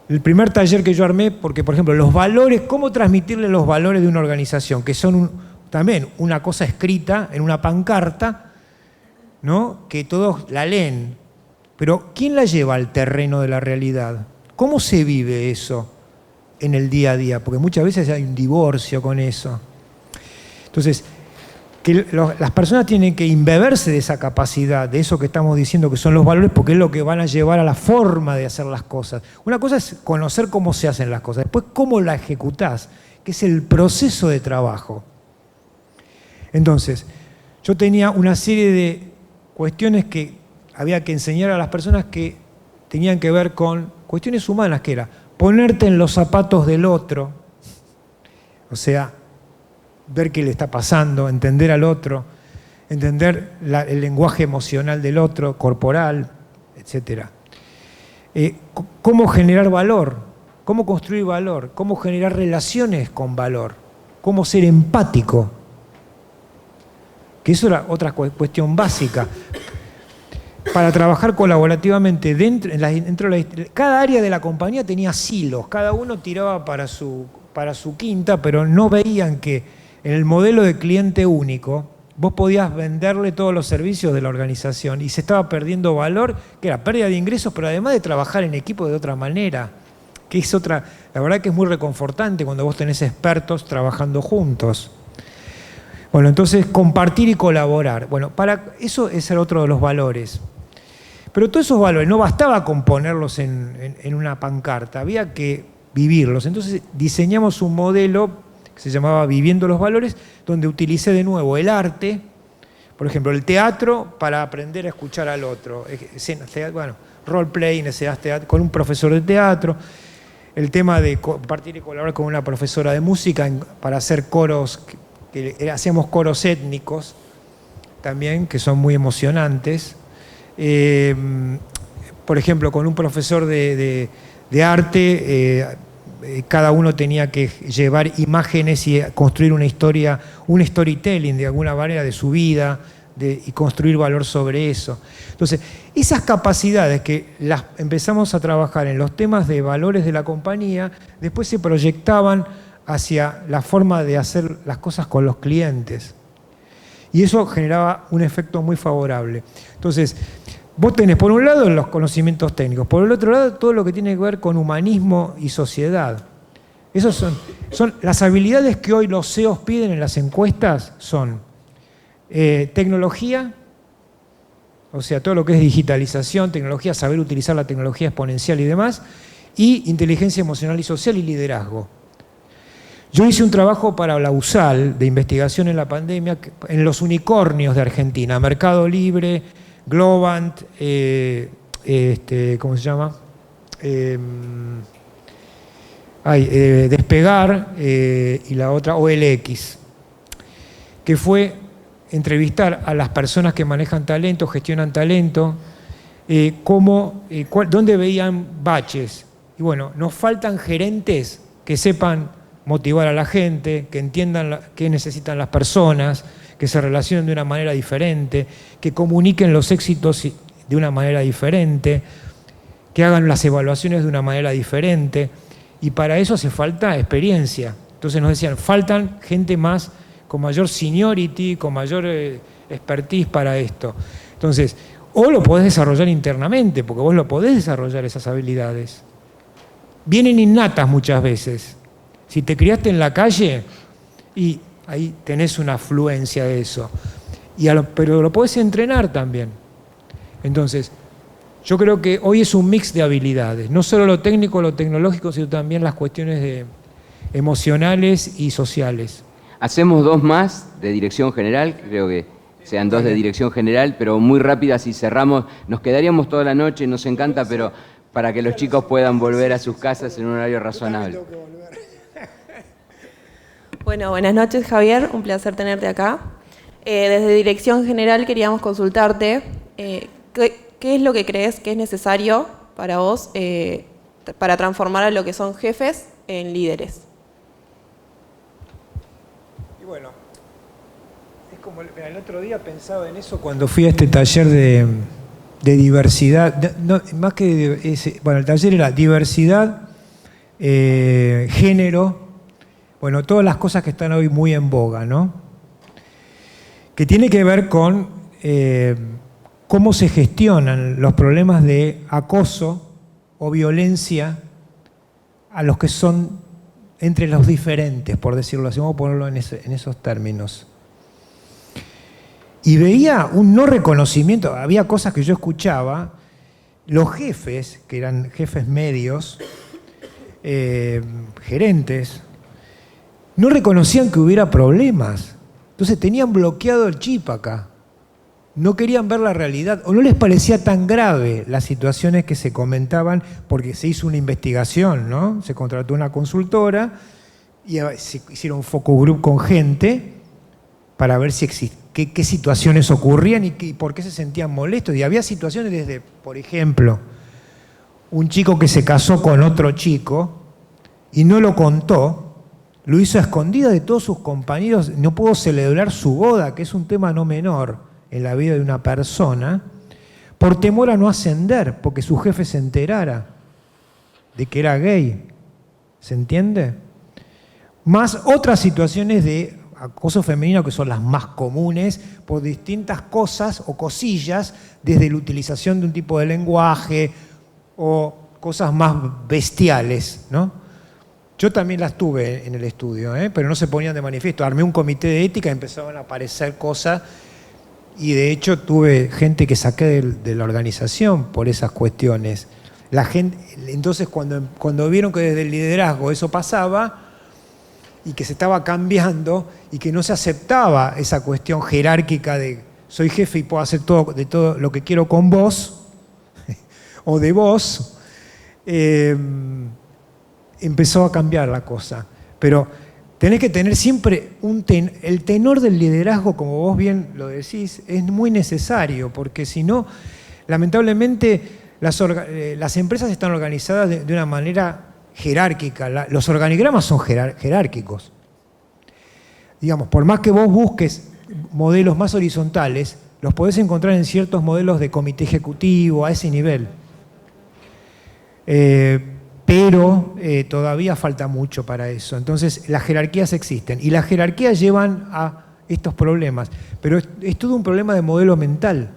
el primer taller que yo armé, porque por ejemplo, los valores, cómo transmitirle los valores de una organización, que son también una cosa escrita en una pancarta, ¿no? Que todos la leen, pero ¿quién la lleva al terreno de la realidad? ¿Cómo se vive eso en el día a día? Porque muchas veces hay un divorcio con eso. Entonces, que las personas tienen que imbeberse de esa capacidad, de eso que estamos diciendo que son los valores, porque es lo que van a llevar a la forma de hacer las cosas. Una cosa es conocer cómo se hacen las cosas, después cómo la ejecutás, que es el proceso de trabajo. Entonces, yo tenía una serie de cuestiones que había que enseñar a las personas que tenían que ver con cuestiones humanas, que era ponerte en los zapatos del otro, o sea, ver qué le está pasando, entender al otro, entender el lenguaje emocional del otro, corporal, etc. Cómo generar valor, cómo construir valor, cómo generar relaciones con valor, cómo ser empático, que eso era otra cuestión básica. Para trabajar colaborativamente cada área de la compañía tenía silos, cada uno tiraba para su quinta, pero no veían que en el modelo de cliente único vos podías venderle todos los servicios de la organización y se estaba perdiendo valor, que era pérdida de ingresos, pero además de trabajar en equipo de otra manera, que es otra, la verdad que es muy reconfortante cuando vos tenés expertos trabajando juntos. Bueno, entonces compartir y colaborar. Bueno, para eso ese era otro de los valores. Pero todos esos valores no bastaba con ponerlos en una pancarta, había que vivirlos. Entonces diseñamos un modelo que se llamaba Viviendo los Valores, donde utilicé de nuevo el arte, por ejemplo, el teatro para aprender a escuchar al otro. Bueno, role-playing, escenas teatro, con un profesor de teatro, el tema de compartir y colaborar con una profesora de música para hacer coros, hacíamos coros étnicos también, que son muy emocionantes. Por ejemplo, con un profesor de arte, cada uno tenía que llevar imágenes y construir una historia, un storytelling de alguna manera de su vida y construir valor sobre eso. Entonces, esas capacidades que las empezamos a trabajar en los temas de valores de la compañía, después se proyectaban hacia la forma de hacer las cosas con los clientes. Y eso generaba un efecto muy favorable. Entonces, vos tenés por un lado los conocimientos técnicos, por el otro lado todo lo que tiene que ver con humanismo y sociedad. Esas son las habilidades que hoy los CEOs piden en las encuestas, son tecnología, o sea, todo lo que es digitalización, tecnología, saber utilizar la tecnología exponencial y demás, y inteligencia emocional y social y liderazgo. Yo hice un trabajo para la USAL de investigación en la pandemia, en los unicornios de Argentina, Mercado Libre, Globant, ¿cómo se llama? Despegar y la otra OLX, que fue entrevistar a las personas que manejan talento, gestionan talento, dónde veían baches. Y bueno, nos faltan gerentes que sepan motivar a la gente, que entiendan qué necesitan las personas, que se relacionen de una manera diferente, que comuniquen los éxitos de una manera diferente, que hagan las evaluaciones de una manera diferente. Y para eso hace falta experiencia. Entonces nos decían, faltan gente más con mayor seniority, con mayor expertise para esto. Entonces, o lo podés desarrollar internamente, porque vos lo podés desarrollar esas habilidades. Vienen innatas muchas veces. Si te criaste en la calle, y ahí tenés una afluencia de eso. Pero lo podés entrenar también. Entonces, yo creo que hoy es un mix de habilidades, no solo lo técnico, lo tecnológico, sino también las cuestiones emocionales y sociales. Hacemos 2 más de dirección general, creo que sean 2 de dirección general, pero muy rápidas y cerramos. Nos quedaríamos toda la noche, nos encanta, pero para que los chicos puedan volver a sus casas en un horario razonable. Bueno, buenas noches, Javier, un placer tenerte acá. Desde Dirección General queríamos consultarte qué es lo que crees que es necesario para vos para transformar a lo que son jefes en líderes. Y bueno, es como el otro día pensaba en eso cuando fui a este taller de diversidad, más que el taller era diversidad, género, bueno, todas las cosas que están hoy muy en boga, ¿no? Que tiene que ver con cómo se gestionan los problemas de acoso o violencia a los que son entre los diferentes, por decirlo así, vamos a ponerlo en esos términos. Y veía un no reconocimiento, había cosas que yo escuchaba, los jefes, que eran jefes medios, gerentes, no reconocían que hubiera problemas. Entonces tenían bloqueado el chip acá. No querían ver la realidad o no les parecía tan grave las situaciones que se comentaban porque se hizo una investigación, ¿no? Se contrató una consultora y se hicieron un focus group con gente para ver si qué situaciones ocurrían y por qué se sentían molestos. Y había situaciones desde, por ejemplo, un chico que se casó con otro chico y no lo contó, lo hizo a escondidas de todos sus compañeros, no pudo celebrar su boda, que es un tema no menor en la vida de una persona, por temor a no ascender, porque su jefe se enterara de que era gay. ¿Se entiende? Más otras situaciones de acoso femenino que son las más comunes por distintas cosas o cosillas, desde la utilización de un tipo de lenguaje o cosas más bestiales, ¿no? Yo también las tuve en el estudio, pero no se ponían de manifiesto. Armé un comité de ética y empezaban a aparecer cosas y de hecho tuve gente que saqué de la organización por esas cuestiones. La gente, entonces cuando vieron que desde el liderazgo eso pasaba y que se estaba cambiando y que no se aceptaba esa cuestión jerárquica de soy jefe y puedo hacer de todo lo que quiero con vos o de vos, empezó a cambiar la cosa. Pero tenés que tener siempre el tenor del liderazgo, como vos bien lo decís, es muy necesario, porque si no, lamentablemente, las empresas están organizadas de una manera jerárquica. Los organigramas son jerárquicos. Digamos, por más que vos busques modelos más horizontales, los podés encontrar en ciertos modelos de comité ejecutivo, a ese nivel. Pero todavía falta mucho para eso. Entonces, las jerarquías existen y las jerarquías llevan a estos problemas. Pero es todo un problema de modelo mental.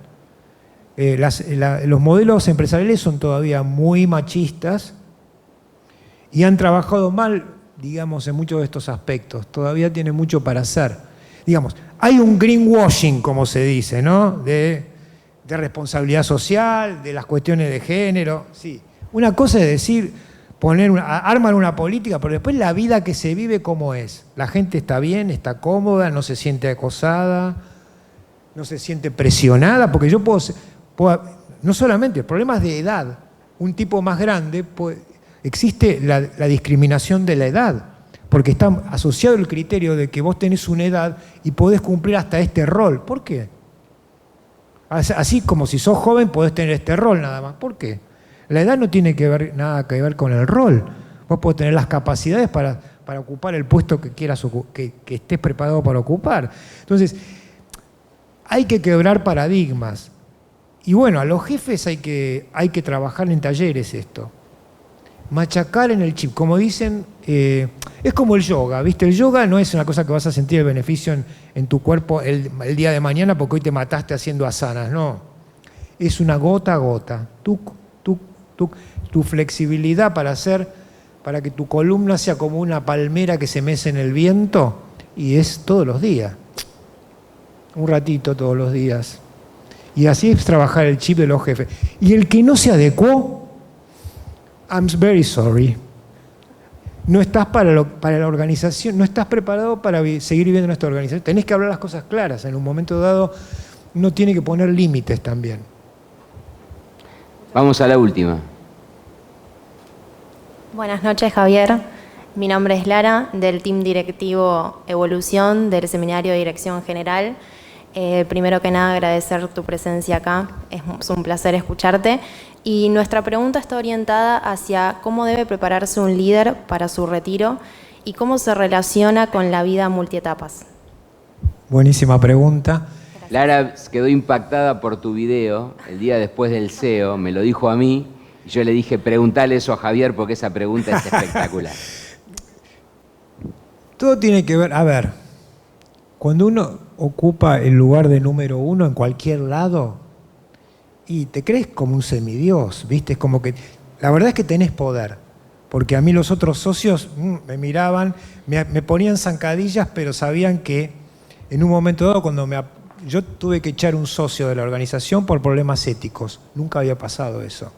Los modelos empresariales son todavía muy machistas y han trabajado mal, digamos, en muchos de estos aspectos. Todavía tienen mucho para hacer. Digamos, hay un greenwashing, como se dice, ¿no? De responsabilidad social, de las cuestiones de género. Sí. Una cosa es decir, arman una política, pero después la vida que se vive, ¿cómo es? La gente está bien, está cómoda, no se siente acosada, no se siente presionada, porque yo puedo no solamente problemas de edad, un tipo más grande, existe la discriminación de la edad, porque está asociado el criterio de que vos tenés una edad y podés cumplir hasta este rol. ¿Por qué? Así como si sos joven podés tener este rol nada más. ¿Por qué? La edad no tiene nada que ver con el rol. Vos podés tener las capacidades para ocupar el puesto que quieras, que estés preparado para ocupar. Entonces, hay que quebrar paradigmas. Y bueno, a los jefes hay que trabajar en talleres esto. Machacar en el chip. Como dicen, es como el yoga, ¿viste? El yoga no es una cosa que vas a sentir el beneficio en tu cuerpo el día de mañana porque hoy te mataste haciendo asanas. No. Es una gota a gota. Tu flexibilidad para que tu columna sea como una palmera que se mece en el viento, y es todos los días. Un ratito todos los días. Y así es trabajar el chip de los jefes. Y el que no se adecuó, I'm very sorry. No estás para la organización, no estás preparado para seguir viviendo en esta organización. Tenés que hablar las cosas claras. En un momento dado, uno tiene que poner límites también. Vamos a la última. Buenas noches, Javier. Mi nombre es Lara, del Team Directivo Evolución del Seminario de Dirección General. Primero que nada, agradecer tu presencia acá. Es un placer escucharte. Y nuestra pregunta está orientada hacia cómo debe prepararse un líder para su retiro y cómo se relaciona con la vida multietapas. Buenísima pregunta. Lara quedó impactada por tu video el día después del CEO, me lo dijo a mí, y yo le dije, preguntale eso a Javier porque esa pregunta es espectacular. Todo tiene que ver, a ver, cuando uno ocupa el lugar de número uno en cualquier lado, y te crees como un semidios, ¿viste? Es como que, la verdad es que tenés poder, porque a mí los otros socios me miraban, me ponían zancadillas, pero sabían que en un momento dado, yo tuve que echar un socio de la organización por problemas éticos, nunca había pasado eso.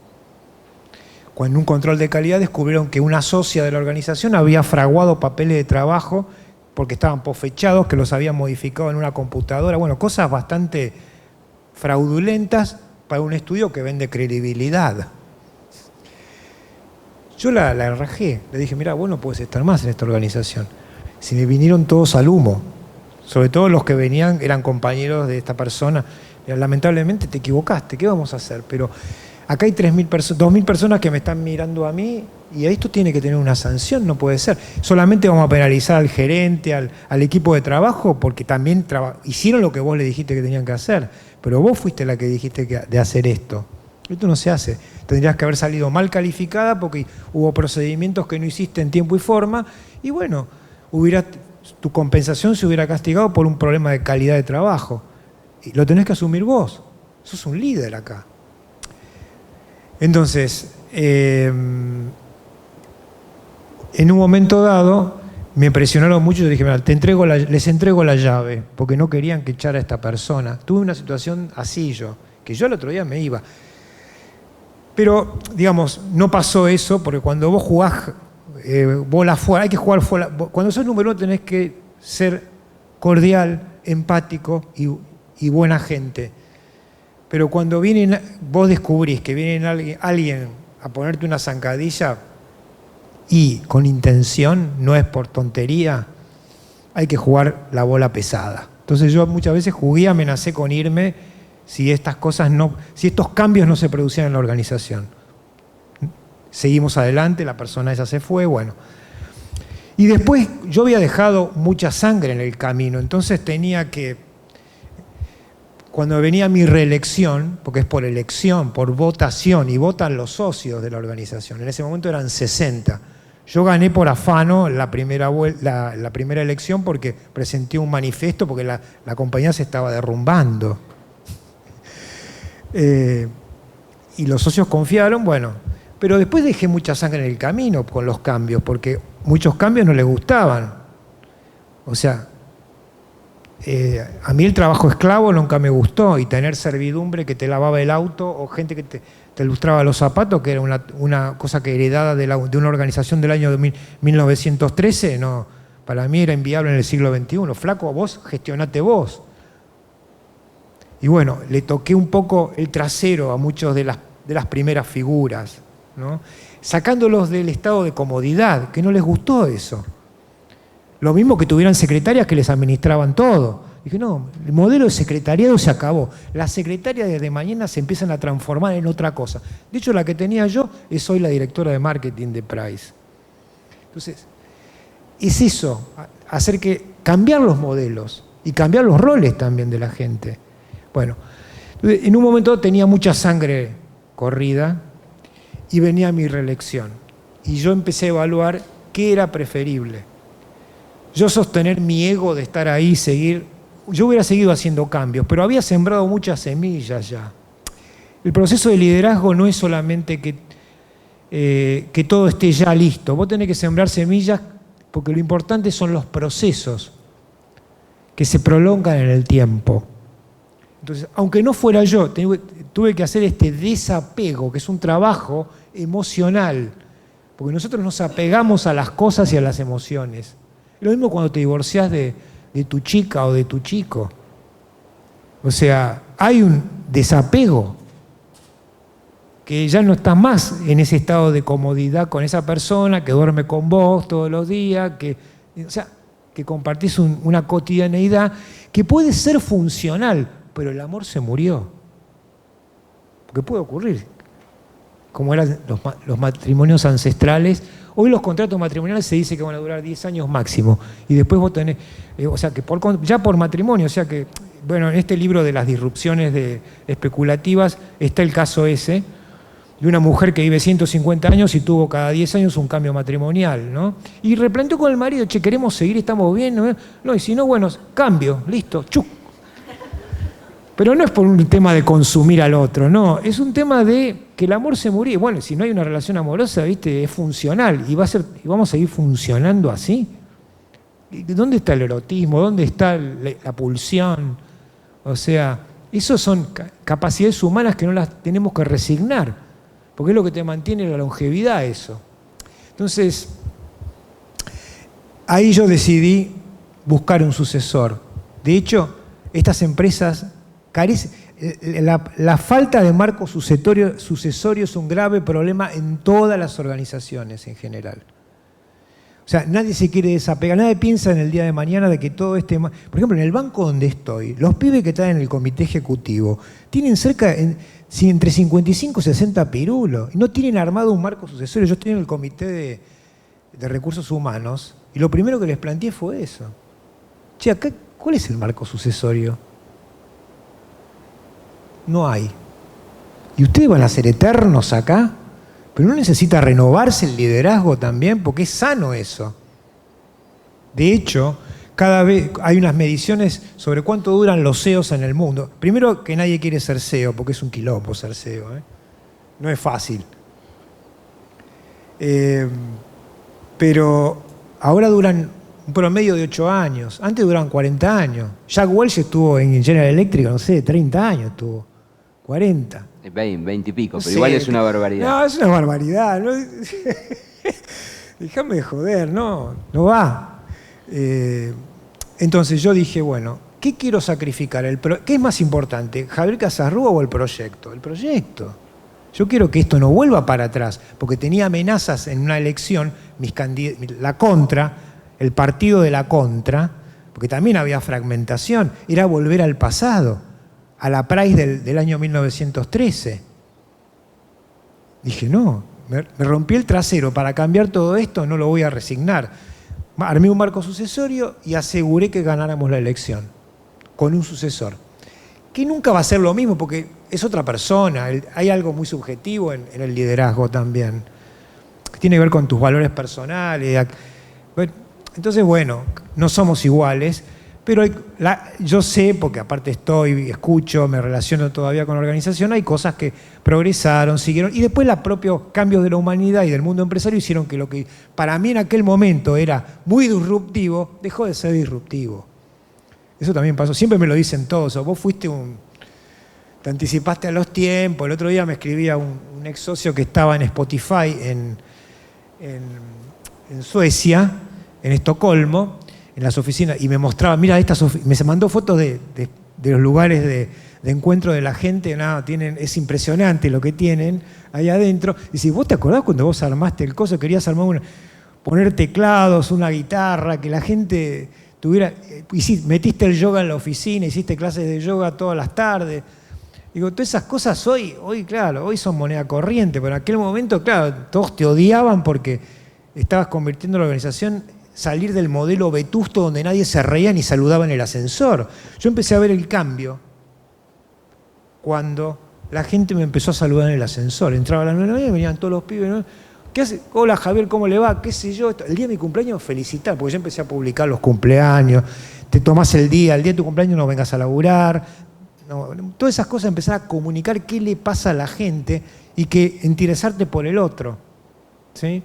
Cuando en un control de calidad descubrieron que una socia de la organización había fraguado papeles de trabajo porque estaban posfechados, que los habían modificado en una computadora, bueno, cosas bastante fraudulentas para un estudio que vende credibilidad. Yo la rajé, le dije, mira, vos no podés estar más en esta organización. Si me vinieron todos al humo, sobre todo los que venían eran compañeros de esta persona. Mira, lamentablemente te equivocaste, ¿qué vamos a hacer? Pero acá hay 2.000 personas que me están mirando a mí y esto tiene que tener una sanción, no puede ser. Solamente vamos a penalizar al gerente, al equipo de trabajo, porque también hicieron lo que vos le dijiste que tenían que hacer, pero vos fuiste la que dijiste de hacer esto. Esto no se hace. Tendrías que haber salido mal calificada porque hubo procedimientos que no hiciste en tiempo y forma y bueno, tu compensación se hubiera castigado por un problema de calidad de trabajo. Y lo tenés que asumir vos. Sos un líder acá. Entonces, en un momento dado, me presionaron mucho y yo dije, mira, les entrego la llave, porque no querían que echara a esta persona. Tuve una situación así que yo el otro día me iba. Pero, digamos, no pasó eso, porque cuando vos jugás bola fuera, hay que jugar fuera. Cuando sos número uno tenés que ser cordial, empático y buena gente. Pero cuando vos descubrís que viene alguien a ponerte una zancadilla y con intención, no es por tontería, hay que jugar la bola pesada. Entonces yo muchas veces jugué, amenacé con irme si estos cambios no se producían en la organización. Seguimos adelante, la persona esa se fue, bueno. Y después yo había dejado mucha sangre en el camino, entonces tenía que, cuando venía mi reelección, porque es por elección, por votación, y votan los socios de la organización, en ese momento eran 60. Yo gané por afano la primera elección porque presenté un manifiesto, porque la compañía se estaba derrumbando. Y los socios confiaron, bueno, pero después dejé mucha sangre en el camino con los cambios, porque muchos cambios no les gustaban. O sea, a mí el trabajo esclavo nunca me gustó, y tener servidumbre que te lavaba el auto o gente que te lustraba los zapatos, que era una cosa que heredada de una organización del año 1913, no, para mí era inviable en el siglo XXI. Flaco, vos gestionate vos. Y bueno, le toqué un poco el trasero a muchos de las primeras figuras, ¿no? Sacándolos del estado de comodidad, que no les gustó eso. Lo mismo que tuvieran secretarias que les administraban todo. Dije, no, el modelo de secretariado se acabó. Las secretarias desde mañana se empiezan a transformar en otra cosa. De hecho, la que tenía yo es hoy la directora de marketing de Price. Entonces, es eso, cambiar los modelos y cambiar los roles también de la gente. Bueno, en un momento tenía mucha sangre corrida y venía mi reelección. Y yo empecé a evaluar qué era preferible. Yo sostener mi ego de estar ahí, yo hubiera seguido haciendo cambios, pero había sembrado muchas semillas ya. El proceso de liderazgo no es solamente que todo esté ya listo. Vos tenés que sembrar semillas porque lo importante son los procesos, que se prolongan en el tiempo. Entonces, aunque no fuera yo, tuve que hacer este desapego, que es un trabajo emocional, porque nosotros nos apegamos a las cosas y a las emociones. Lo mismo cuando te divorciás de tu chica o de tu chico. O sea, hay un desapego, que ya no estás más en ese estado de comodidad con esa persona que duerme con vos todos los días, o sea, que compartís una cotidianeidad que puede ser funcional, pero el amor se murió. Porque puede ocurrir. Como eran los matrimonios ancestrales, hoy los contratos matrimoniales se dice que van a durar 10 años máximo. Y después vos tenés, o sea, que ya por matrimonio, o sea que, bueno, en este libro de las disrupciones especulativas está el caso ese, de una mujer que vive 150 años y tuvo cada 10 años un cambio matrimonial, ¿no? Y replanteó con el marido, che, queremos seguir, estamos bien, ¿no? No, y si no, bueno, cambio, listo, chuc. Pero no es por un tema de consumir al otro, no, es un tema de que el amor se murió. Bueno, si no hay una relación amorosa, ¿viste? Es funcional y vamos a seguir funcionando así. ¿Dónde está el erotismo? ¿Dónde está la pulsión? O sea, esas son capacidades humanas que no las tenemos que resignar, porque es lo que te mantiene la longevidad eso. Entonces, ahí yo decidí buscar un sucesor. De hecho, estas empresas la falta de marco sucesorio es un grave problema en todas las organizaciones en general. O sea, nadie se quiere desapegar, nadie piensa en el día de mañana de que todo este... Por ejemplo, en el banco donde estoy, los pibes que están en el comité ejecutivo tienen entre 55 y 60 pirulos y no tienen armado un marco sucesorio. Yo estoy en el comité de recursos humanos y lo primero que les planteé fue eso. Che, acá, ¿cuál es el marco sucesorio? No hay. ¿Y ustedes van a ser eternos acá? Pero no necesita renovarse el liderazgo también, porque es sano eso. De hecho, cada vez hay unas mediciones sobre cuánto duran los CEOs en el mundo. Primero, que nadie quiere ser CEO, porque es un quilombo ser CEO, ¿eh? No es fácil. Pero ahora duran un promedio de 8 años. Antes duraban 40 años. Jack Welch estuvo en General Electric, no sé, 30 años estuvo. 40. 20 y pico, No pero sé, igual es una barbaridad. No, es una barbaridad. ¿No? Déjame de joder, no va. Entonces yo dije, bueno, ¿qué quiero sacrificar? ¿Qué es más importante, Javier Casarrúa o el proyecto? El proyecto. Yo quiero que esto no vuelva para atrás, porque tenía amenazas en una elección, la contra, el partido de la contra, porque también había fragmentación, era volver al pasado, a la Price del año 1913. Dije, no, me rompí el trasero, para cambiar todo esto no lo voy a resignar. Armé un marco sucesorio y aseguré que ganáramos la elección, con un sucesor, que nunca va a ser lo mismo, porque es otra persona, hay algo muy subjetivo en el liderazgo también, que tiene que ver con tus valores personales. Entonces, bueno, no somos iguales, pero yo sé, porque aparte escucho, me relaciono todavía con la organización, hay cosas que progresaron, siguieron, y después los propios cambios de la humanidad y del mundo empresario hicieron que lo que para mí en aquel momento era muy disruptivo, dejó de ser disruptivo. Eso también pasó, siempre me lo dicen todos, vos te anticipaste a los tiempos. El otro día me escribía un ex socio que estaba en Spotify en Suecia, en Estocolmo, en las oficinas, y me mostraba, mira, me mandó fotos de los lugares de encuentro de la gente. Es impresionante lo que tienen ahí adentro. Y si vos te acordás cuando vos armaste el coso, querías armar poner teclados, una guitarra, que la gente tuviera... metiste el yoga en la oficina, hiciste clases de yoga todas las tardes. Digo, todas esas cosas hoy, claro, hoy son moneda corriente, pero en aquel momento, claro, todos te odiaban porque estabas convirtiendo la organización, salir del modelo vetusto donde nadie se reía ni saludaba en el ascensor. Yo empecé a ver el cambio cuando la gente me empezó a saludar en el ascensor. Entraba a las 9 y venían todos los pibes, ¿no? ¿Qué hace? Hola Javier, ¿cómo le va? ¿Qué sé yo? El día de mi cumpleaños, felicitar, porque yo empecé a publicar los cumpleaños, te tomás el día de tu cumpleaños no vengas a laburar. No, todas esas cosas, empezar a comunicar qué le pasa a la gente y que interesarte por el otro, ¿sí?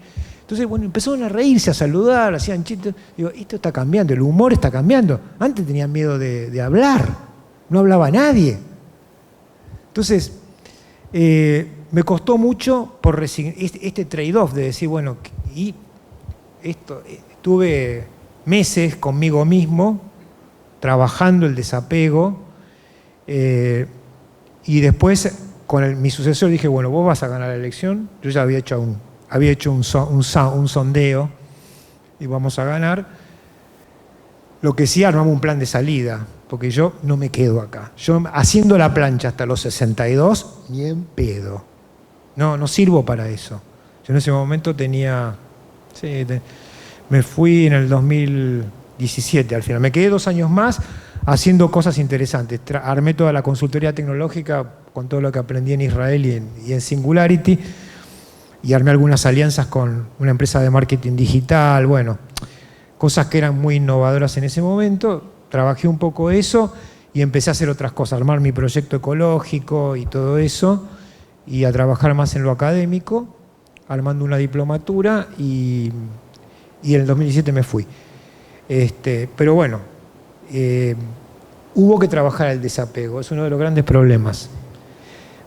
Entonces, bueno, empezaron a reírse, a saludar, hacían chistes. Digo, esto está cambiando, el humor está cambiando. Antes tenían miedo de hablar, no hablaba nadie. Entonces, me costó mucho por este trade-off de decir, bueno, y esto, estuve meses conmigo mismo, trabajando el desapego, y después con mi sucesor dije, bueno, vos vas a ganar la elección. Yo ya había hecho un sondeo y vamos a ganar. Lo que sí, armamos un plan de salida, porque yo no me quedo acá. Yo haciendo la plancha hasta los 62, ni en pedo. No sirvo para eso. Yo en ese momento tenía... Sí, me fui en el 2017 al final. Me quedé 2 años más haciendo cosas interesantes. Armé toda la consultoría tecnológica con todo lo que aprendí en Israel y en Singularity, y armé algunas alianzas con una empresa de marketing digital, bueno, cosas que eran muy innovadoras en ese momento. Trabajé un poco eso y empecé a hacer otras cosas, armar mi proyecto ecológico y todo eso, y a trabajar más en lo académico, armando una diplomatura, y en el 2017 me fui. Pero bueno, hubo que trabajar el desapego, es uno de los grandes problemas,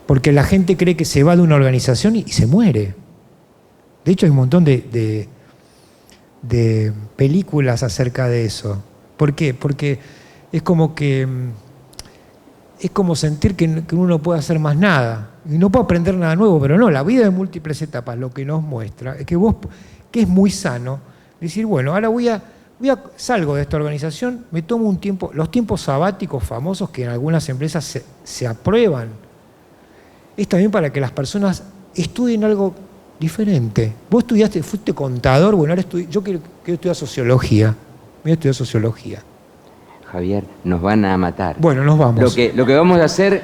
porque la gente cree que se va de una organización y se muere. De hecho, hay un montón de películas acerca de eso. ¿Por qué? Porque es como sentir que uno no puede hacer más nada y no puede aprender nada nuevo, pero no, la vida de múltiples etapas lo que nos muestra es que es muy sano decir, bueno, ahora salgo de esta organización, me tomo un tiempo, los tiempos sabáticos famosos que en algunas empresas se aprueban. Es también para que las personas estudien algo diferente. Vos fuiste contador, bueno, ahora yo quiero estudiar sociología. Voy a estudiar sociología. Javier, nos van a matar. Bueno, nos vamos. Lo que vamos a hacer,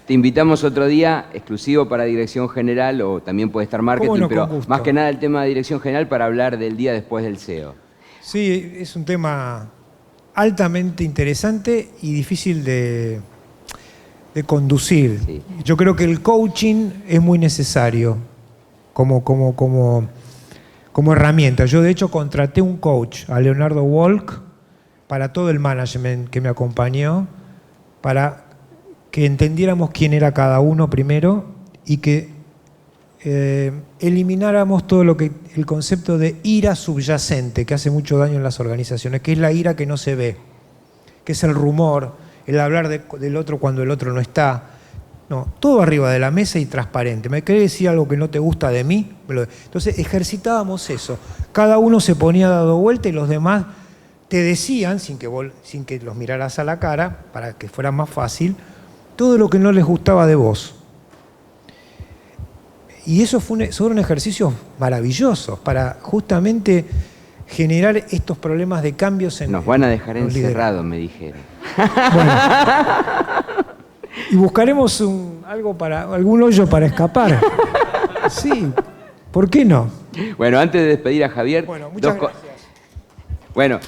te invitamos otro día exclusivo para Dirección General, o también puede estar marketing, no, pero gusto. más que nada el tema de Dirección General para hablar del día después del CEO. Sí, es un tema altamente interesante y difícil de conducir. Sí. Yo creo que el coaching es muy necesario como herramienta. Yo de hecho contraté un coach, a Leonardo Walk, para todo el management que me acompañó, para que entendiéramos quién era cada uno primero y que elimináramos todo el concepto de ira subyacente que hace mucho daño en las organizaciones, que es la ira que no se ve, que es el rumor, el hablar del otro cuando el otro no está. No, todo arriba de la mesa y transparente. ¿Me querés decir algo que no te gusta de mí? Entonces ejercitábamos eso. Cada uno se ponía dado vuelta y los demás te decían, sin que los miraras a la cara, para que fuera más fácil, todo lo que no les gustaba de vos. Y eso fueron ejercicios maravillosos para justamente generar estos problemas de cambios en... Nos van a dejar encerrados, me dijeron. Bueno, y buscaremos algún hoyo para escapar. Sí, ¿por qué no? Bueno, antes de despedir a Javier... Bueno, muchas gracias. Bueno.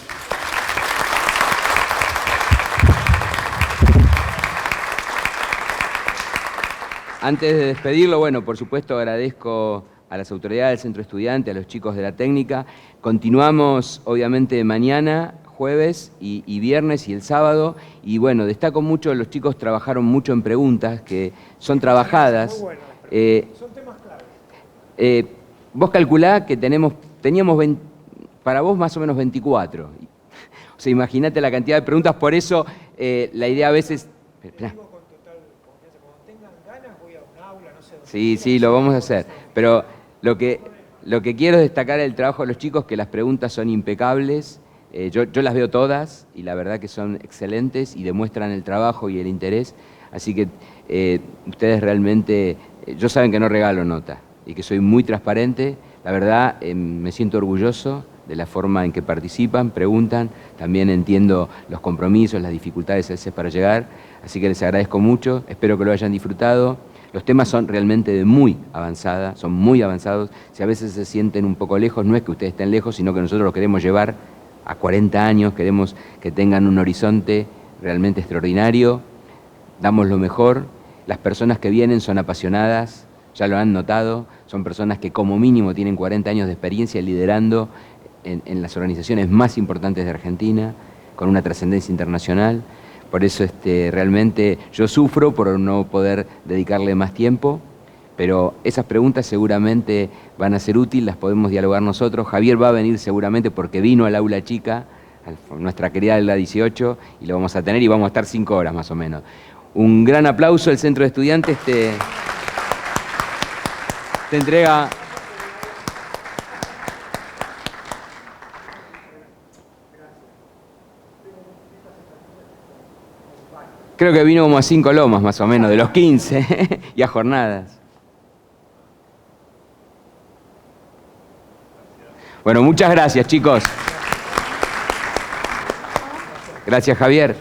Antes de despedirlo, bueno, por supuesto agradezco a las autoridades del Centro Estudiante, a los chicos de la técnica. Continuamos, obviamente, mañana, jueves y viernes y el sábado. Y bueno, destaco mucho, los chicos trabajaron mucho en preguntas que son trabajadas. Muy bueno, son temas claves. Vos calculá que teníamos para vos más o menos 24. O sea, imagínate la cantidad de preguntas, por eso la idea a veces... Sí, lo vamos a hacer. Pero lo que quiero es destacar el trabajo de los chicos, que las preguntas son impecables. Yo las veo todas y la verdad que son excelentes y demuestran el trabajo y el interés. Así que ustedes realmente, yo saben que no regalo nota y que soy muy transparente. La verdad, me siento orgulloso de la forma en que participan, preguntan. También entiendo los compromisos, las dificultades a veces para llegar. Así que les agradezco mucho, espero que lo hayan disfrutado. Los temas son realmente de muy avanzada, son muy avanzados. Si a veces se sienten un poco lejos, no es que ustedes estén lejos, sino que nosotros los queremos llevar a 40 años, queremos que tengan un horizonte realmente extraordinario. Damos lo mejor, las personas que vienen son apasionadas, ya lo han notado, son personas que como mínimo tienen 40 años de experiencia liderando en las organizaciones más importantes de Argentina, con una trascendencia internacional. Por eso realmente yo sufro por no poder dedicarle más tiempo, pero esas preguntas seguramente van a ser útiles, las podemos dialogar nosotros. Javier va a venir seguramente porque vino al aula chica, a nuestra querida aula 18, y lo vamos a tener y vamos a estar 5 horas más o menos. Un gran aplauso, el Centro de Estudiantes te entrega... Creo que vino como a 5 lomas más o menos, de los 15, y a jornadas. Bueno, muchas gracias, chicos. Gracias, Javier.